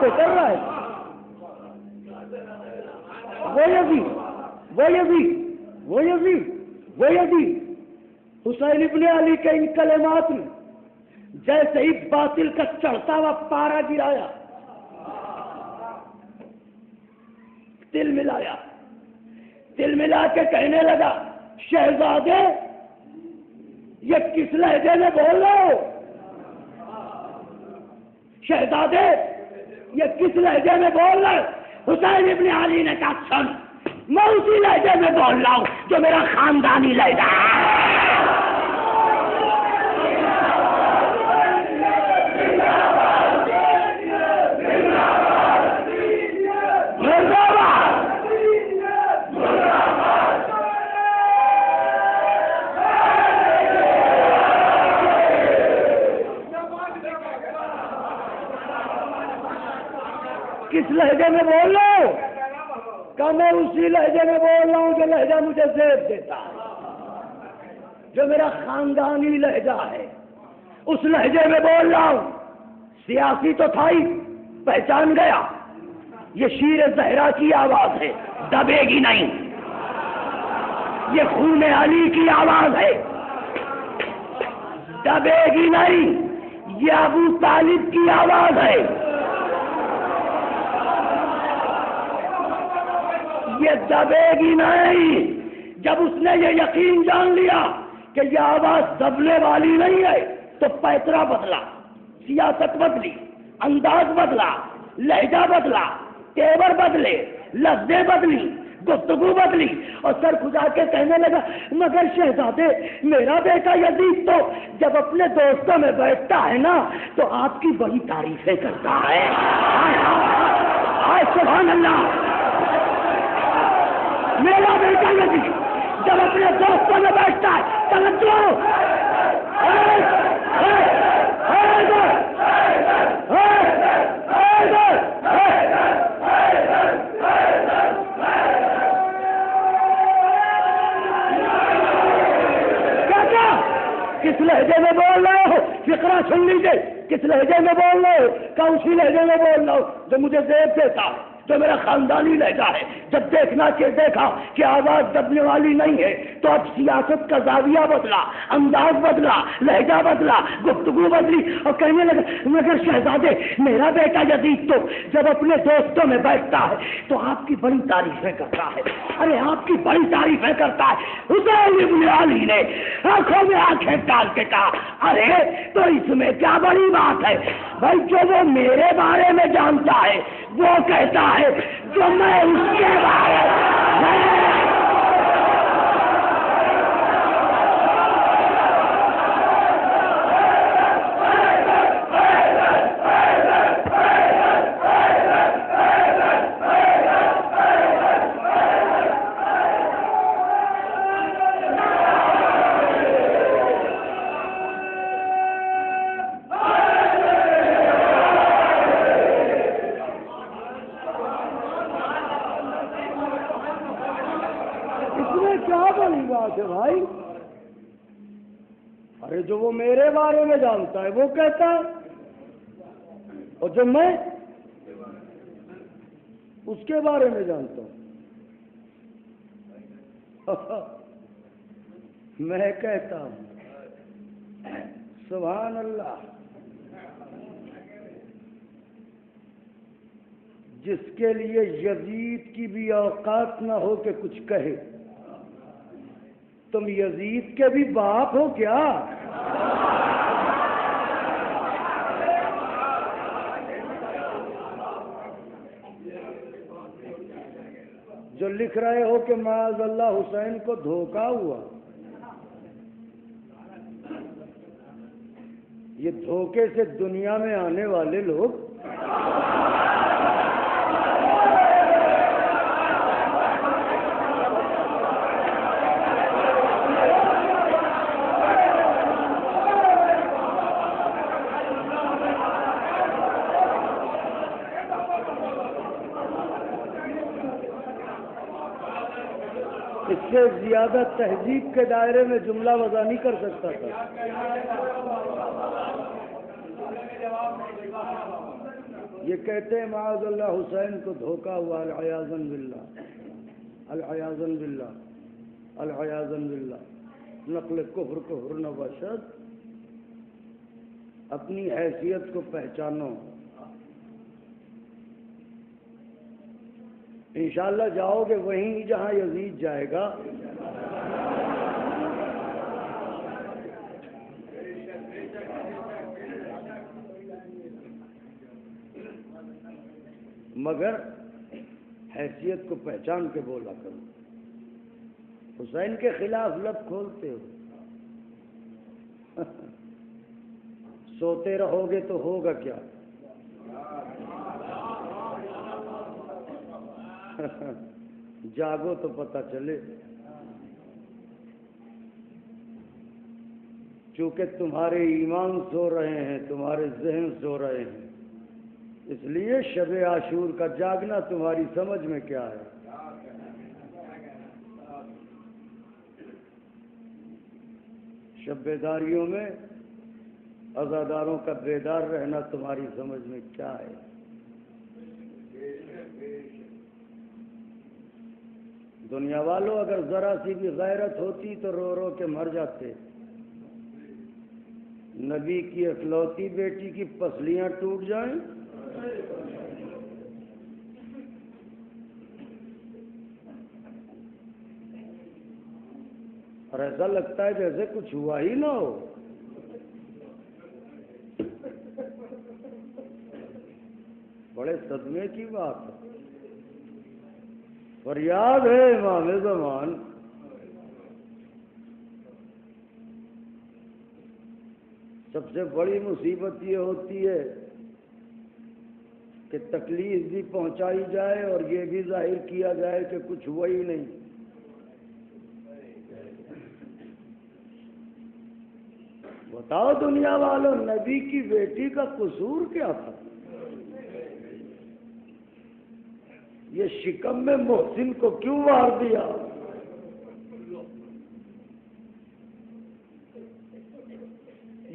پہ کر رہا ہے. وہ یزید حسین ابن علی کے ان کلمات نے جیسے ہی باطل کا چڑھتا ہوا پارا گرایا، دل ملا کے کہنے لگا شہزادے یہ کس لہجے میں بول رہے ہو؟ شہزادے یہ کس لہجے میں بول رہے ہو؟ حسین ابن علی نے کہا سن میں اسی لہجے میں بول رہا ہوں جو میرا خاندانی لہجہ ہے. کس لہجے میں بول رہا ہوں؟ کہ میں اسی لہجے میں بول رہا ہوں جو لہجہ مجھے زیب دیتا ہے، جو میرا خاندانی لہجہ ہے، اس لہجے میں بول رہا ہوں. سیاسی تو تھا ہی، پہچان گیا یہ شیر زہرا کی آواز ہے، دبے گی نہیں. یہ خون علی کی آواز ہے، دبے گی نہیں. یہ ابو طالب کی آواز ہے، یہ دبے گی نہیں. جب اس نے یہ یقین جان لیا کہ یہ آواز دبنے والی نہیں ہے تو پیترا بدلا، سیاست بدلی، انداز بدلا، لہجہ بدلا، تیور بدلے، لفظیں بدلی، گفتگو بدلی اور سر کھجا کے کہنے لگا مگر شہزادے میرا بیٹا یزید تو جب اپنے دوستوں میں بیٹھتا ہے نا تو آپ کی بڑی تعریفیں کرتا ہے. سبحان اللہ. میرا بیٹا یزید جب اپنے دوستوں میں بیٹھتا ہے توجہ کس لہجے میں بول رہے ہو؟ فقرہ سن لیجیے. کس لہجے میں بول رہے ہو؟ کہ اسی لہجے میں بول رہا ہوں جو مجھے زیب دیتا ہے، جو میرا خاندانی لہجہ ہے. جب دیکھا کہ آواز دبنے والی نہیں ہے تو اب سیاست کا زاویہ بدلا، انداز بدلا، لہجہ بدلا، گفتگو بدلی اور کہنے لگا مگر شہزادے میرا بیٹا یزید تو جب اپنے دوستوں میں بیٹھتا ہے تو آپ کی بڑی تعریفیں کرتا ہے. ارے آپ کی بڑی تعریفیں کرتا ہے. حسین ابن علی نے آنکھوں میں آنکھیں ڈال کے کہا ارے تو اس میں کیا بڑی بات ہے بھائی، جو وہ میرے بارے میں جانتا ہے وہ کہتا ہے جو میں اس کے بارے بھائی. ارے جو وہ میرے بارے میں جانتا ہے وہ کہتا ہے اور جو میں اس کے بارے میں جانتا ہوں میں کہتا ہوں سبحان اللہ. جس کے لیے یزید کی بھی اوقات نہ ہو کہ کچھ کہے، تم یزید کے بھی باپ ہو کیا؟ جو لکھ رہے ہو کہ معاذ اللہ حسین کو دھوکہ ہوا، یہ دھوکے سے دنیا میں آنے والے لوگ اس سے زیادہ تہذیب کے دائرے میں جملہ وضع نہیں کر سکتا تھا. یہ کہتے ہیں معاذ اللہ حسین کو دھوکہ ہوا، العیاذن باللہ، العیاذن باللہ، العیاذن باللہ، نقل کفر کفر نبشت۔ اپنی حیثیت کو پہچانو، انشاءاللہ جاؤ گے وہیں جہاں یزید جائے گا۔ مگر حیثیت کو پہچان کے بولا کرو۔ حسین کے خلاف لب کھولتے ہو، سوتے رہو گے تو ہوگا کیا؟ جاگو تو پتہ چلے۔ چونکہ تمہارے ایمان سو رہے ہیں، تمہارے ذہن سو رہے ہیں، اس لیے شب عاشور کا جاگنا تمہاری سمجھ میں کیا ہے؟ شب بیداریوں میں عزاداروں کا بیدار رہنا تمہاری سمجھ میں کیا ہے؟ دنیا والوں اگر ذرا سی بھی غیرت ہوتی تو رو رو کے مر جاتے۔ نبی کی اکلوتی بیٹی کی پسلیاں ٹوٹ جائیں، اور ایسا لگتا ہے جیسے کچھ ہوا ہی نہ ہو۔ بڑے صدمے کی بات ہے۔ فریاد ہے امام زمان، سب سے بڑی مصیبت یہ ہوتی ہے کہ تکلیف بھی پہنچائی جائے اور یہ بھی ظاہر کیا جائے کہ کچھ ہوا ہی نہیں۔ بتاؤ دنیا والوں، نبی کی بیٹی کا قصور کیا تھا؟ یہ شکم میں محسن کو کیوں مار دیا؟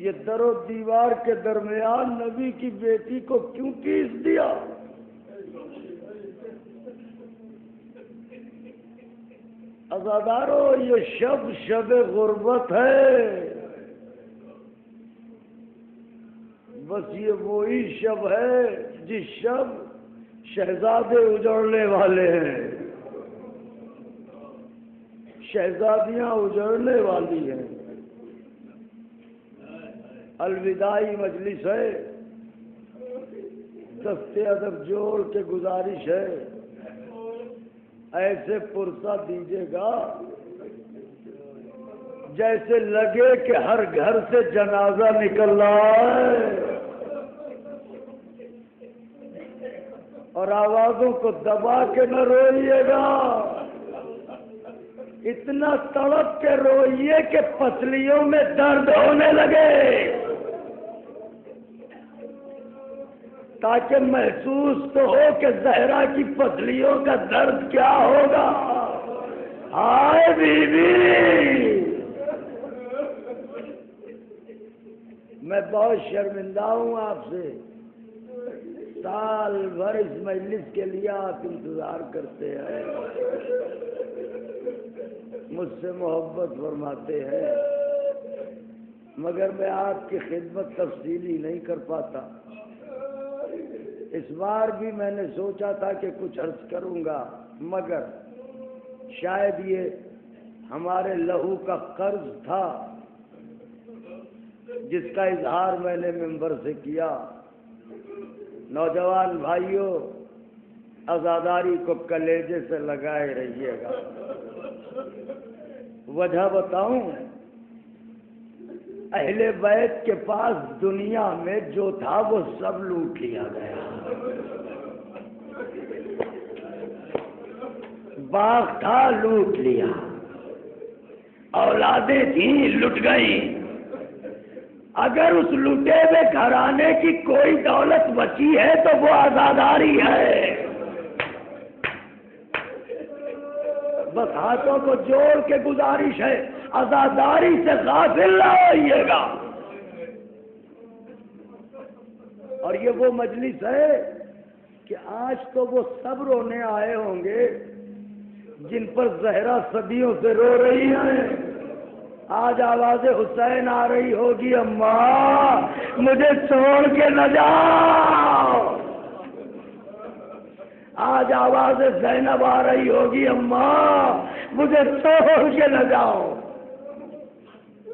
یہ در و دیوار کے درمیان نبی کی بیٹی کو کیوں کیس دیا؟ عزادارو، یہ شب شب غربت ہے، بس یہ وہی شب ہے جس شب شہزادے اجڑنے والے ہیں، شہزادیاں اجڑنے والی ہیں۔ الوداعی مجلس ہے، دستے ادب جوڑ کے گزارش ہے، ایسے پرسہ دیجیے گا جیسے لگے کہ ہر گھر سے جنازہ نکل رہا ہے، اور آوازوں کو دبا کے نہ روئیے گا، اتنا تڑپ کے روئیے کہ پسلیوں میں درد ہونے لگے، تاکہ محسوس تو ہو کہ زہرا کی پسلیوں کا درد کیا ہوگا۔ ہائے بیوی، میں بہت شرمندہ ہوں آپ سے، سال بھر اس مجلس کے لیے آپ انتظار کرتے ہیں، مجھ سے محبت فرماتے ہیں، مگر میں آپ کی خدمت تفصیلی نہیں کر پاتا۔ اس بار بھی میں نے سوچا تھا کہ کچھ عرض کروں گا، مگر شاید یہ ہمارے لہو کا قرض تھا جس کا اظہار میں نے ممبر سے کیا۔ نوجوان بھائیوں، عزاداری کو کلیجے سے لگائے رہیے گا۔ وجہ بتاؤں، اہل بیت کے پاس دنیا میں جو تھا وہ سب لوٹ لیا گیا، باغ تھا لوٹ لیا، اولادیں تھیں لٹ گئیں۔ اگر اس لٹے ہوئے گھرانے کی کوئی دولت بچی ہے تو وہ عزاداری ہے۔ بس ہاتھوں کو جوڑ کے گزارش ہے، عزاداری سے غافل نہ ہوئیے گا۔ اور یہ وہ مجلس ہے کہ آج تو وہ سب رونے آئے ہوں گے جن پر زہرا صدیوں سے رو رہی ہیں. آج آواز حسین آ رہی ہوگی اماں مجھے چھوڑ کے نہ جاؤ. آج آواز زینب آ رہی ہوگی اماں مجھے چھوڑ کے نہ جاؤ.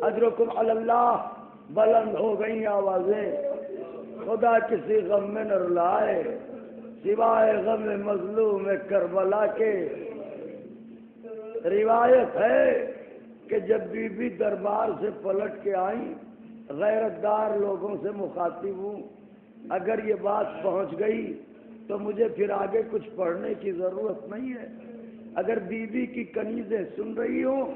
اجرکم علی اللہ. بلند ہو گئی آوازیں. خدا کسی غم میں نہ رلائے سوائے غم مظلوم کربلا کے. روایت ہے کہ جب بی بی دربار سے پلٹ کے آئیں غیرت دار لوگوں سے مخاطب ہوں. اگر یہ بات پہنچ گئی تو مجھے پھر آگے کچھ پڑھنے کی ضرورت نہیں ہے. اگر بی بی کی کنیزیں سن رہی ہوں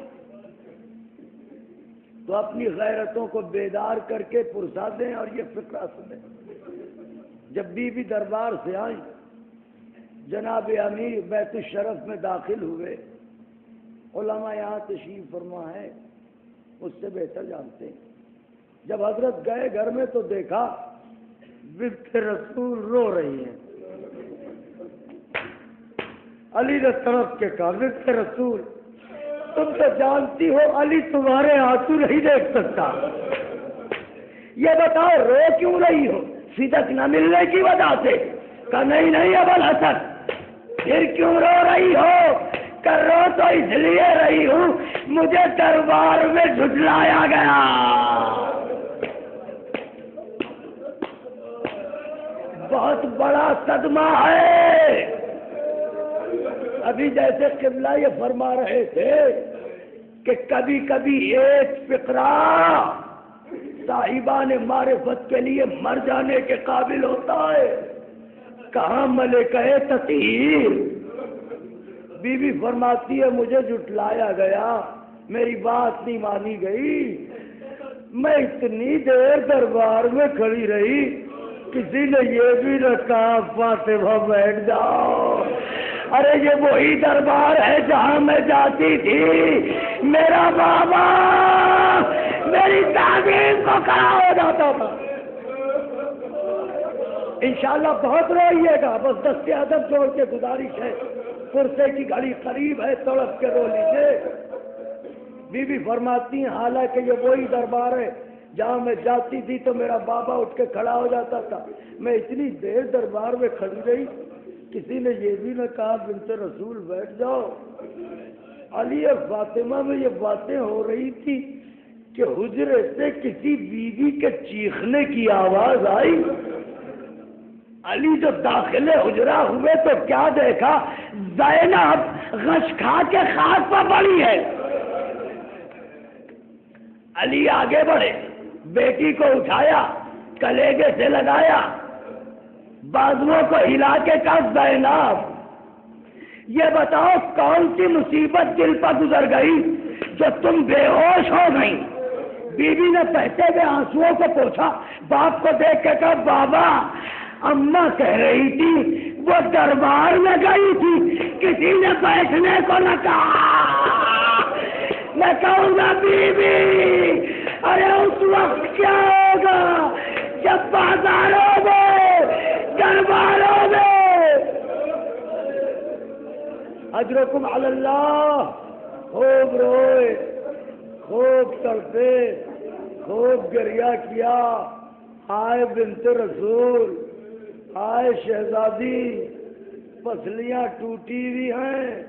تو اپنی غیرتوں کو بیدار کر کے پرسا دیں اور یہ فقرہ سنیں. جب بی بی دربار سے آئیں جناب امیر بیت الشرف میں داخل ہوئے. علماء یہاں تشریف فرما ہے اس سے بہتر جانتے ہیں. جب حضرت گئے گھر میں تو دیکھا بنت رسول رو رہی ہیں. علی نے طرف کے کہا بنت رسول تم تو جانتی ہو علی تمہارے آنسو نہیں دیکھ سکتا. یہ بتاؤ رو کیوں رہی ہو؟ صدق نہ ملنے کی وجہ سے؟ کہا نہیں ابوالحسن. پھر کیوں رو رہی ہو؟ کہ رو تو اس لیے رہی ہوں مجھے دربار میں جھٹلایا گیا. بہت بڑا صدمہ ہے. ابھی جیسے قبلہ یہ فرما رہے تھے کہ کبھی کبھی ایک فقرہ صاحبان معرفت کے لیے مر جانے کے قابل ہوتا ہے. کہاں ملکہ تطہیر بی بی فرماتی ہے مجھے جھٹلایا گیا میری بات نہیں مانی گئی. میں اتنی دیر دربار میں کھڑی رہی کسی نے یہ بھی نہ کہا فاطمہ بیٹھ جاؤ. ارے یہ وہی دربار ہے جہاں میں جاتی تھی. میرا بابا میری تعظیم کو کھڑا ہو جاتا تھا. انشاءاللہ بہت روئیے گا. بس دست ادب چھوڑ کے گزارش ہے فرصے کی گھڑی قریب ہے تڑپ کے رو لیجیے. بی بی فرماتی ہیں حالانکہ یہ وہی دربار ہے جہاں میں جاتی تھی تو میرا بابا اٹھ کے کھڑا ہو جاتا تھا. میں اتنی دیر دربار میں کھڑی رہی کسی نے یہ بھی نہ کہا بنت رسول بیٹھ جاؤ. علی فاطمہ میں یہ باتیں ہو رہی تھی کہ حجرے سے کسی بیوی کے چیخنے کی آواز آئی. علی جو داخل حجرہ ہوئے تو کیا دیکھا زینب غش کھا کے خاک پر پڑی ہے. علی آگے بڑھے بیٹی کو اٹھایا کلیجے سے لگایا بازوؤں کو ہلا کے کہا زینب یہ بتاؤ کون سی مصیبت دل پر گزر گئی جو تم بے ہوش ہو گئی. بی بی نے بہتے ہوئے آنسوؤں کو پوچھا. باپ کو دیکھ کے کہا بابا اماں کہہ رہی تھی وہ دربار میں گئی تھی کسی نے بیٹھنے کو نہ کہا. میں کہوں گا بی بی ارے اس وقت کیا ہوگا جب بازاروں میں درباروں میں اجرکم علی اللہ خوب روئے خوب تڑپے خوب گریہ کیا. آئے بنت رسول آئے شہزادی پسلیاں ٹوٹی ہوئی ہیں.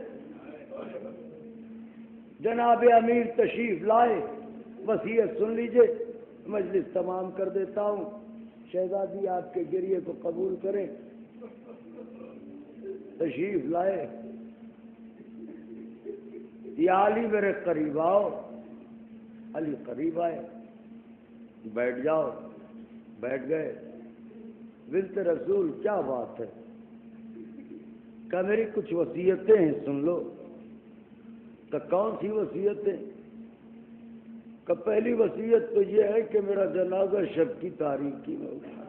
جناب امیر تشریف لائے. وصیت سن لیجئے مجلس تمام کر دیتا ہوں. شہزادی آپ کے گریے کو قبول کریں. تشریف لائے. یا علی میرے قریب آؤ. علی قریب آئے. بیٹھ جاؤ. بیٹھ گئے. بنت رسول کیا بات ہے؟ کہ میری کچھ وصیتیں ہیں سن لو. کہ کون سی وصیتیں؟ کہ پہلی وصیت تو یہ ہے کہ میرا جنازہ شب کی تاریخی میں اٹھا.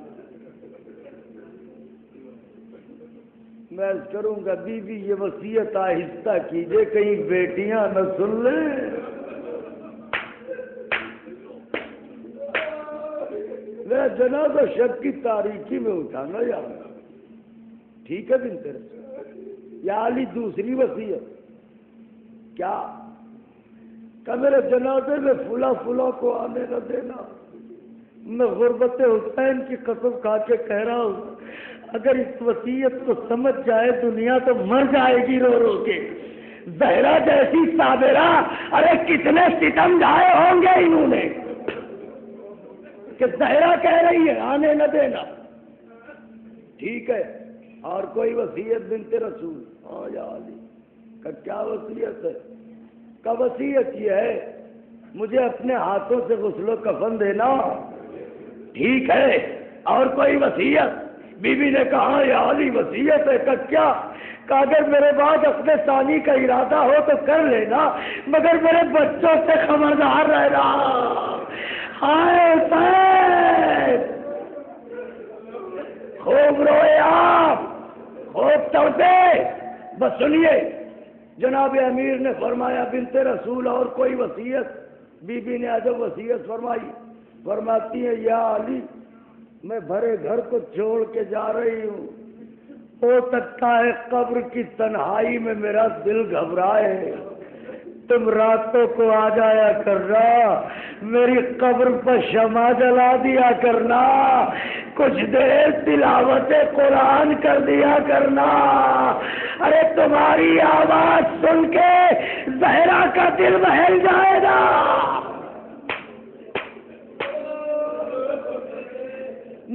میں عرض کروں گا بی بی یہ وصیت آہستہ کیجئے کہیں بیٹیاں نہ سن لیں. میرا جنازہ شب کی تاریخی میں اٹھانا یار. ٹھیک ہے بنت رسول؟ یا علی دوسری وصیت کیا کہ میرے جنازے میں فلا فلا کو آنے نہ دینا. میں غربت حسین کی قسم کھا کے کہہ رہا ہوں اگر اس وصیت کو سمجھ جائے دنیا تو مر جائے گی رو رو کے. زہرا جیسی صابرہ ارے کتنے ستم ڈھائے ہوں گے انہوں نے کہ زہرا کہہ رہی ہے آنے نہ دینا. ٹھیک ہے اور کوئی وصیت بنت رسول؟ ہاں یا علی کا کیا وصیت ہے؟ کا وصیت یہ ہے مجھے اپنے ہاتھوں سے غسل و کفن دینا. ٹھیک ہے اور کوئی وصیت؟ بی بی نے کہا یا علی وصیت ہے کہ کیا؟ کہ اگر میرے بعد اپنے ثانی کا ارادہ ہو تو کر لینا مگر میرے بچوں سے خبردار رہنا. ہائے حسین خوب روئے آپ خوب تڑپے. بس سنیے جناب امیر نے فرمایا بنت رسول اور کوئی وصیت؟ بی بی نے عجب وصیت فرمائی. فرماتی ہے یا علی میں بھرے گھر کو چھوڑ کے جا رہی ہوں. ہو سکتا ہے قبر کی تنہائی میں میرا دل گھبرائے. تم راتوں کو آ جایا کرنا میری قبر پر شمع جلا دیا کرنا کچھ دیر تلاوت قرآن کر دیا کرنا. ارے تمہاری آواز سن کے زہرا کا دل بہل جائے گا.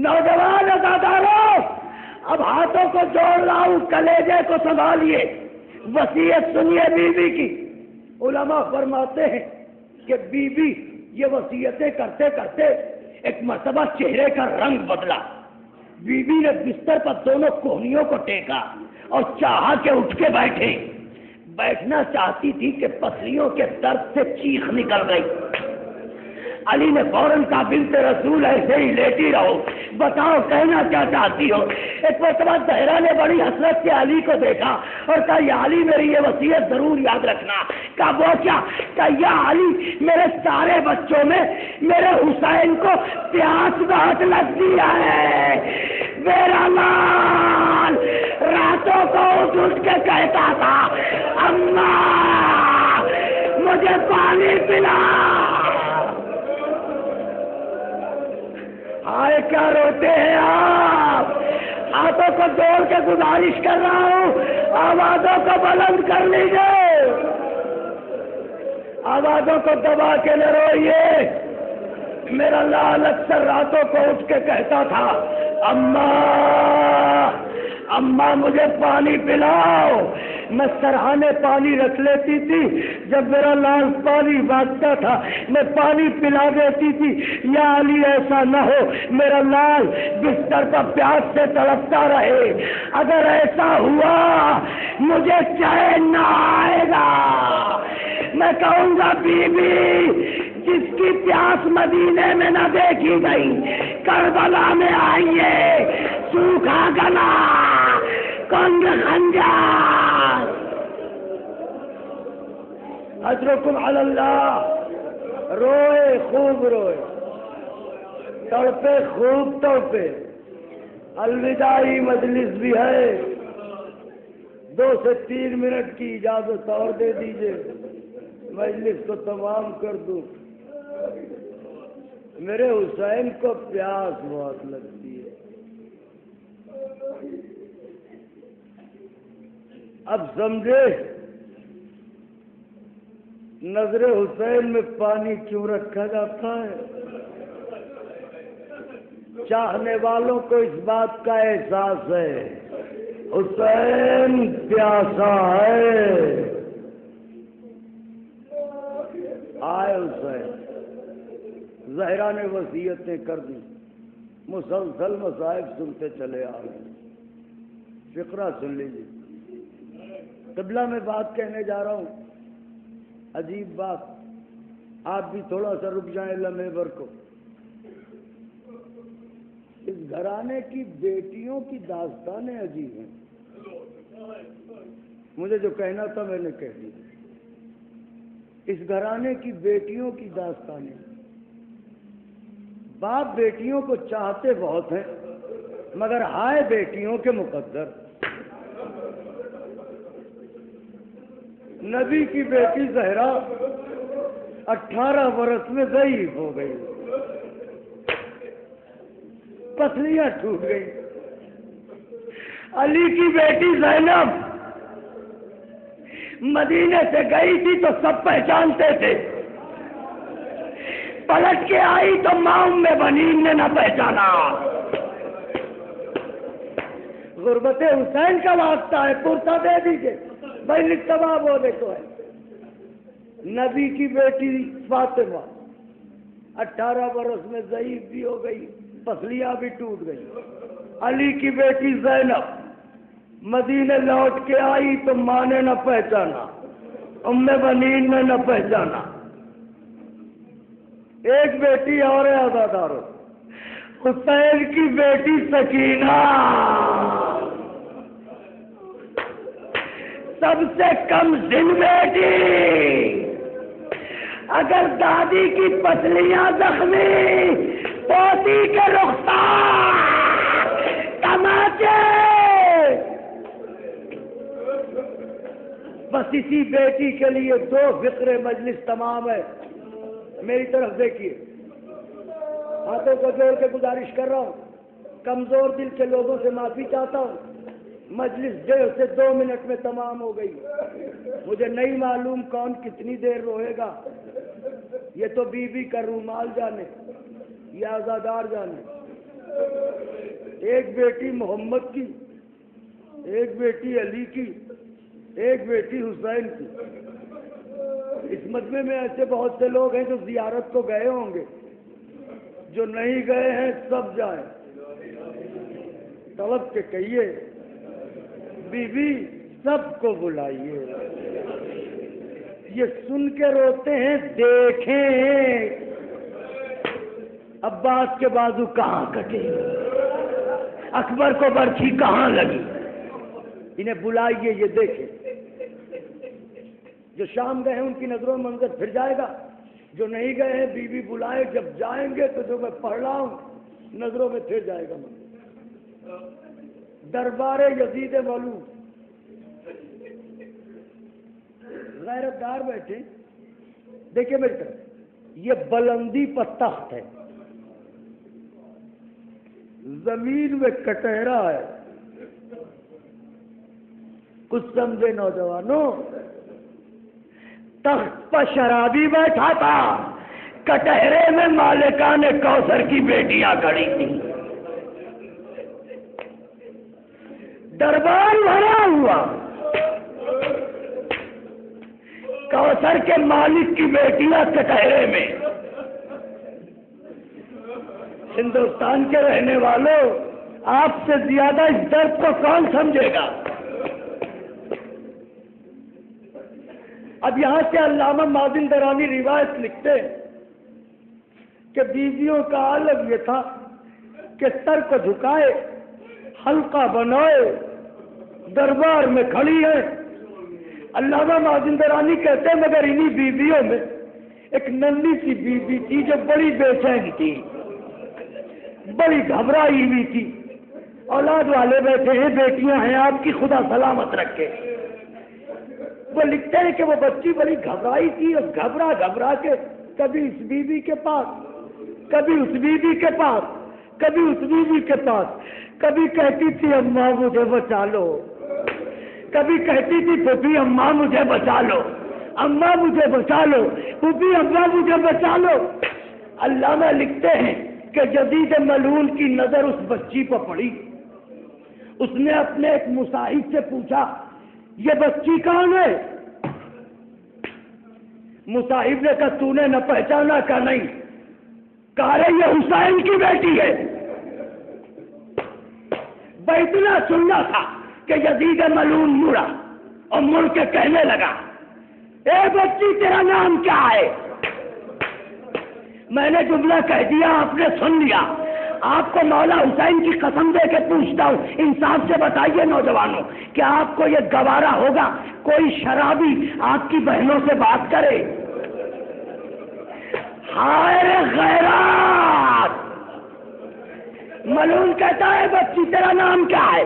نوجوان ازاداروں اب ہاتھوں کو جوڑ رہا ہوں کلیجے کو سنبھالیے. وصیت سنیے بی بی کی. علماء فرماتے ہیں کہ بی بی یہ وصیتیں کرتے کرتے ایک مرتبہ چہرے کا رنگ بدلا. بی بی نے بستر پر دونوں کوہنیوں کو ٹیکا اور چاہا کہ اٹھ کے بیٹھنا چاہتی تھی کہ پسلیوں کے درد سے چیخ نکل گئی. علی نے فوراً کہا بنت رسول ایسے ہی لیٹی رہو بتاؤ کہنا کیا چاہتی ہو. ایک مرتبہ زہرا نے بڑی حسرت سے علی کو دیکھا اور کہا یا علی میری یہ وصیت ضرور یاد رکھنا. کہا وہ کیا؟ کہا یا علی میرے سارے بچوں میں میرے حسین کو پیاس بہت لگتی ہے. میرا لال راتوں کو اٹھ کے کہتا تھا اماں مجھے پانی پلا. آئے کیا روتے ہیں آپ؟ ہاتھوں کو جوڑ کے گزارش کر رہا ہوں آوازوں کو بلند کر لیجیے. آوازوں کو دبا کے نہ روئیے. میرا لال اکثر راتوں کو اٹھ کے کہتا تھا اماں اماں مجھے پانی پلاؤ. میں سرہانے پانی رکھ لیتی تھی جب میرا لال پانی مانگتا تھا میں پانی پلا دیتی تھی. یا علی ایسا نہ ہو میرا لال بستر پر پیاس سے تڑپتا رہے. اگر ایسا ہوا مجھے چین نہ آئے گا. میں کہوں گا بی بی جس کی پیاس مدینے میں نہ دیکھی گئی کربلا میں آئیے سوکھا گلا کنگ خنجر. اجرکم علی اللہ. روئے خوب روئے تڑپے خوب تڑپے. الوداعی مجلس بھی ہے 2 سے 3 منٹ کی اجازت اور دے دیجیے مجلس کو تمام کر دوں. میرے حسین کو پیاس بہت لگتی ہے. اب سمجھے نظر حسین میں پانی کیوں رکھا جاتا ہے؟ چاہنے والوں کو اس بات کا احساس ہے حسین پیاسا ہے. آئے حسین. زہرا نے وصیتیں کر دی مسلسل مصائب سنتے چلے آ رہے. فقرہ سن لیجیے. قبلہ میں بات کہنے جا رہا ہوں عجیب بات. آپ بھی تھوڑا سا رک جائیں لمحے بھر کو. اس گھرانے کی بیٹیوں کی داستانیں عجیب ہیں. مجھے جو کہنا تھا میں نے کہہ دیا. اس گھرانے کی بیٹیوں کی داستانیں. باپ بیٹیوں کو چاہتے بہت ہیں مگر ہائے بیٹیوں کے مقدر. نبی کی بیٹی زہرا 18 برس میں ضعیف ہو گئی، پسلیاں ٹوٹ گئی۔ علی کی بیٹی زینب مدینے سے گئی تھی تو سب پہچانتے تھے، پلٹ کے آئی تو ماں ام بنین نے نہ پہچانا۔ غربت حسین کا واسطہ ہے، پرسہ دے دیجئے بھائی ثواب ہونے کو ہے۔ نبی کی بیٹی فاطمہ 18 برس میں ضعیف بھی ہو گئی، پسلیاں بھی ٹوٹ گئی۔ علی کی بیٹی زینب مدینے لوٹ کے آئی تو ماں نے نہ پہچانا، ام بنین نے نہ پہچانا۔ ایک بیٹی اور ہے عزادارو، حسین کی بیٹی سکینہ سب سے کم سن بیٹی، اگر دادی کی پسلیاں زخمی، پوتی کے رخسار تماچے، بس اسی بیٹی کے لیے 2 فقرے مجلس تمام ہے۔ میری طرف دیکھیے، ہاتھوں کو جوڑ کے گزارش کر رہا ہوں، کمزور دل کے لوگوں سے معافی چاہتا ہوں۔ مجلس 1.5 سے 2 منٹ میں تمام ہو گئی۔ مجھے نہیں معلوم کون کتنی دیر روئے گا، یہ تو بی بی کا رومال جانے یا آزادار جانے۔ ایک بیٹی محمد کی، ایک بیٹی علی کی، ایک بیٹی حسین کی۔ اس مجمع میں ایسے بہت سے لوگ ہیں جو زیارت کو گئے ہوں گے، جو نہیں گئے ہیں سب جائیں، طلب کے کہیے بی بی سب کو بلائیے۔ یہ سن کے روتے ہیں، دیکھیں عباس کے بازو کہاں کٹے، اکبر کو برچھی کہاں لگی، انہیں بلائیے، یہ دیکھیں۔ جو شام گئے ہیں ان کی نظروں میں منظر پھر جائے گا، جو نہیں گئے ہیں بی بی بلائے، جب جائیں گے تو جو میں پڑھ رہا ہوں نظروں میں پھر جائے گا منظر۔ دربار یزید مولود، غیرت دار بیٹھے، دیکھیں میری طرف، یہ بلندی پر تخت ہے، زمین میں کٹہرا ہے۔ کچھ سمجھے نوجوانوں، تخت پر شرابی بیٹھا تھا، کٹہرے میں مالکان کوثر کی بیٹیاں کھڑی تھیں، دربار بھرا ہوا، کوثر کے مالک کی بیٹیاں کٹہرے میں۔ ہندوستان کے رہنے والوں، آپ سے زیادہ اس درد کو کون سمجھے گا؟ اب یہاں سے علامہ مازندرانی روایت لکھتے ہیں کہ بیویوں کا عالم یہ تھا کہ سر کو جھکائے، حلقہ بنائے، دربار میں کھڑی ہے۔ علامہ مازندرانی کہتے ہیں مگر انہی بیویوں میں ایک ننھی سی بیوی تھی جو بڑی بے چین تھی، بڑی گھبرائی ہوئی تھی۔ اولاد والے بیٹھے ہیں، بیٹیاں ہیں آپ کی، خدا سلامت رکھے۔ وہ لکھتے ہیں کہ وہ بچی بڑی گھبرائی تھی، اور گھبرا کے کبھی اس بیوی کے پاس، کبھی اس بیوی کے پاس، کبھی اس بیوی کے پاس، کبھی کہتی تھی اماں مجھے بچا لو، کبھی کہتی تھی پھوپھی اماں مجھے بچا لو، اماں مجھے بچا لو، پھوپھی اماں مجھے بچا لو۔ علامہ لکھتے ہیں کہ یزید ملعون کی نظر اس بچی پر پڑی، اس نے اپنے ایک مصاحب سے پوچھا یہ بچی کون ہے؟ مصاحب نے کہا تو نے نہ پہچانا؟ کہا نہیں۔ کہا رہے یہ حسین کی بیٹی ہے۔ اتنا سننا تھا کہ یزید ملعون مڑا اور مڑ کے کہنے لگا اے بچی تیرا نام کیا ہے؟ میں نے جملہ کہہ دیا، آپ نے سن لیا۔ آپ کو مولا حسین کی قسم دے کے پوچھتا ہوں، انصاف سے بتائیے نوجوانوں، کیا آپ کو یہ گوارا ہوگا کوئی شرابی آپ کی بہنوں سے بات کرے؟ ہائے غیرات! ملعون کہتا ہے بچی تیرا نام کیا ہے؟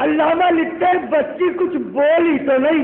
علامہ لکھتے ہیں بچی کچھ بولی تو نہیں،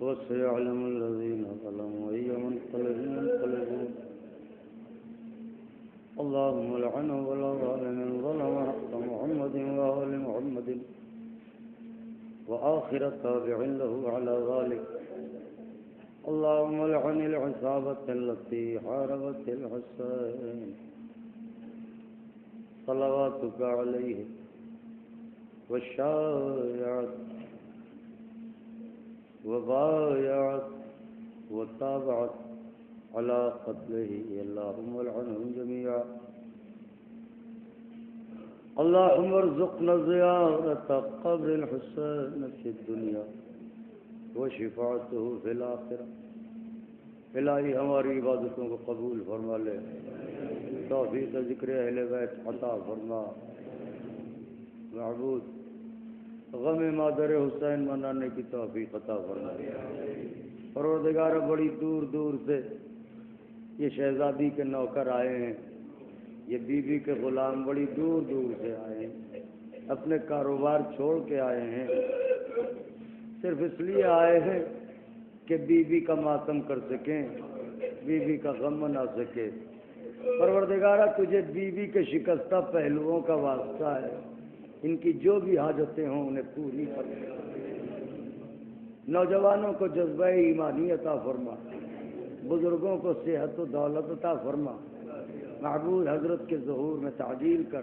وسيعلم الذين ظلموا أي منقلب ينقلبون. اللهم لعنه ولا ظالم ظلم حق محمد وآل محمد وآخر تابع له على ذلك. اللهم لعن العصابة التي حاربت الحسين صلواتك عليه والشايعت وبايعت وتابعت على قتله. اللهم لعنهم جميعا. اللهم ارزقنا زيارة قبر الحسين في الدنيا وشفاعته في الآخرة. الہی ہماری عبادتوں کو قبول فرما لے، توفیق ذکر اہل بیت عطا فرما. معبود غم مادر حسین منانے کی توفیق عطا فرما. پروردگار بڑی دور دور سے یہ شہزادی کے نوکر آئے ہیں، یہ بیوی کے غلام بڑی دور دور سے آئے ہیں، اپنے کاروبار چھوڑ کے آئے ہیں، صرف اس لیے آئے ہیں کہ بیوی کا ماتم کر سکیں، بیوی کا غم منا سکے. پروردگارہ تجھے بیوی کے شکستہ پہلوؤں کا واسطہ ہے، ان کی جو بھی حاجتیں ہوں انہیں پوری فرما. نوجوانوں کو جذبہ ایمانی عطا فرما، بزرگوں کو صحت و دولت عطا فرما. معبود حضرت کے ظہور میں تعجیل کر،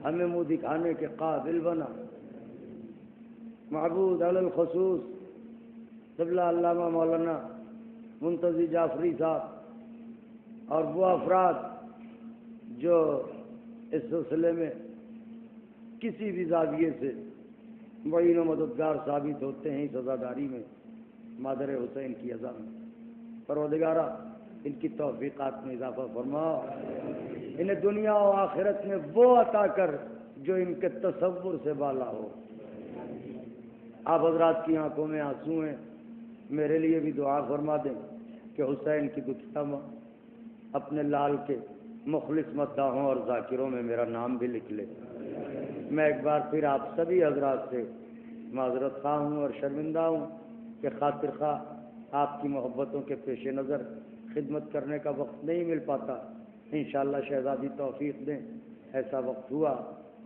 ہمیں منہ دکھانے کے قابل بنا. معبود علی الخصوص قبلہ علامہ مولانا منتظر جعفری صاحب اور وہ افراد جو اس سلسلے میں کسی بھی زاویے سے معین و مددگار ثابت ہوتے ہیں اس عزاداری میں، مادر حسین کی عزا میں. پروردگارہ ان کی توفیقات میں اضافہ فرما، انہیں دنیا و آخرت میں وہ عطا کر جو ان کے تصور سے بالا ہو. آپ حضرات کی آنکھوں میں آنسو ہیں، میرے لیے بھی دعا فرما دیں کہ حسین کی دکھیا ماں اپنے لال کے مخلص مداحوں اور ذاکروں میں میرا نام بھی لکھ لے. میں ایک بار پھر آپ سبھی حضرات سے معذرت خواہ ہوں اور شرمندہ ہوں کہ خاطر خواہ آپ کی محبتوں کے پیش نظر خدمت کرنے کا وقت نہیں مل پاتا. انشاءاللہ شہزادی توفیق دیں ایسا وقت ہوا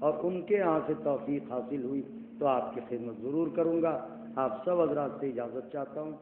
اور ان کے یہاں سے توفیق حاصل ہوئی تو آپ کی خدمت ضرور کروں گا. آپ سب حضرات سے اجازت چاہتا ہوں.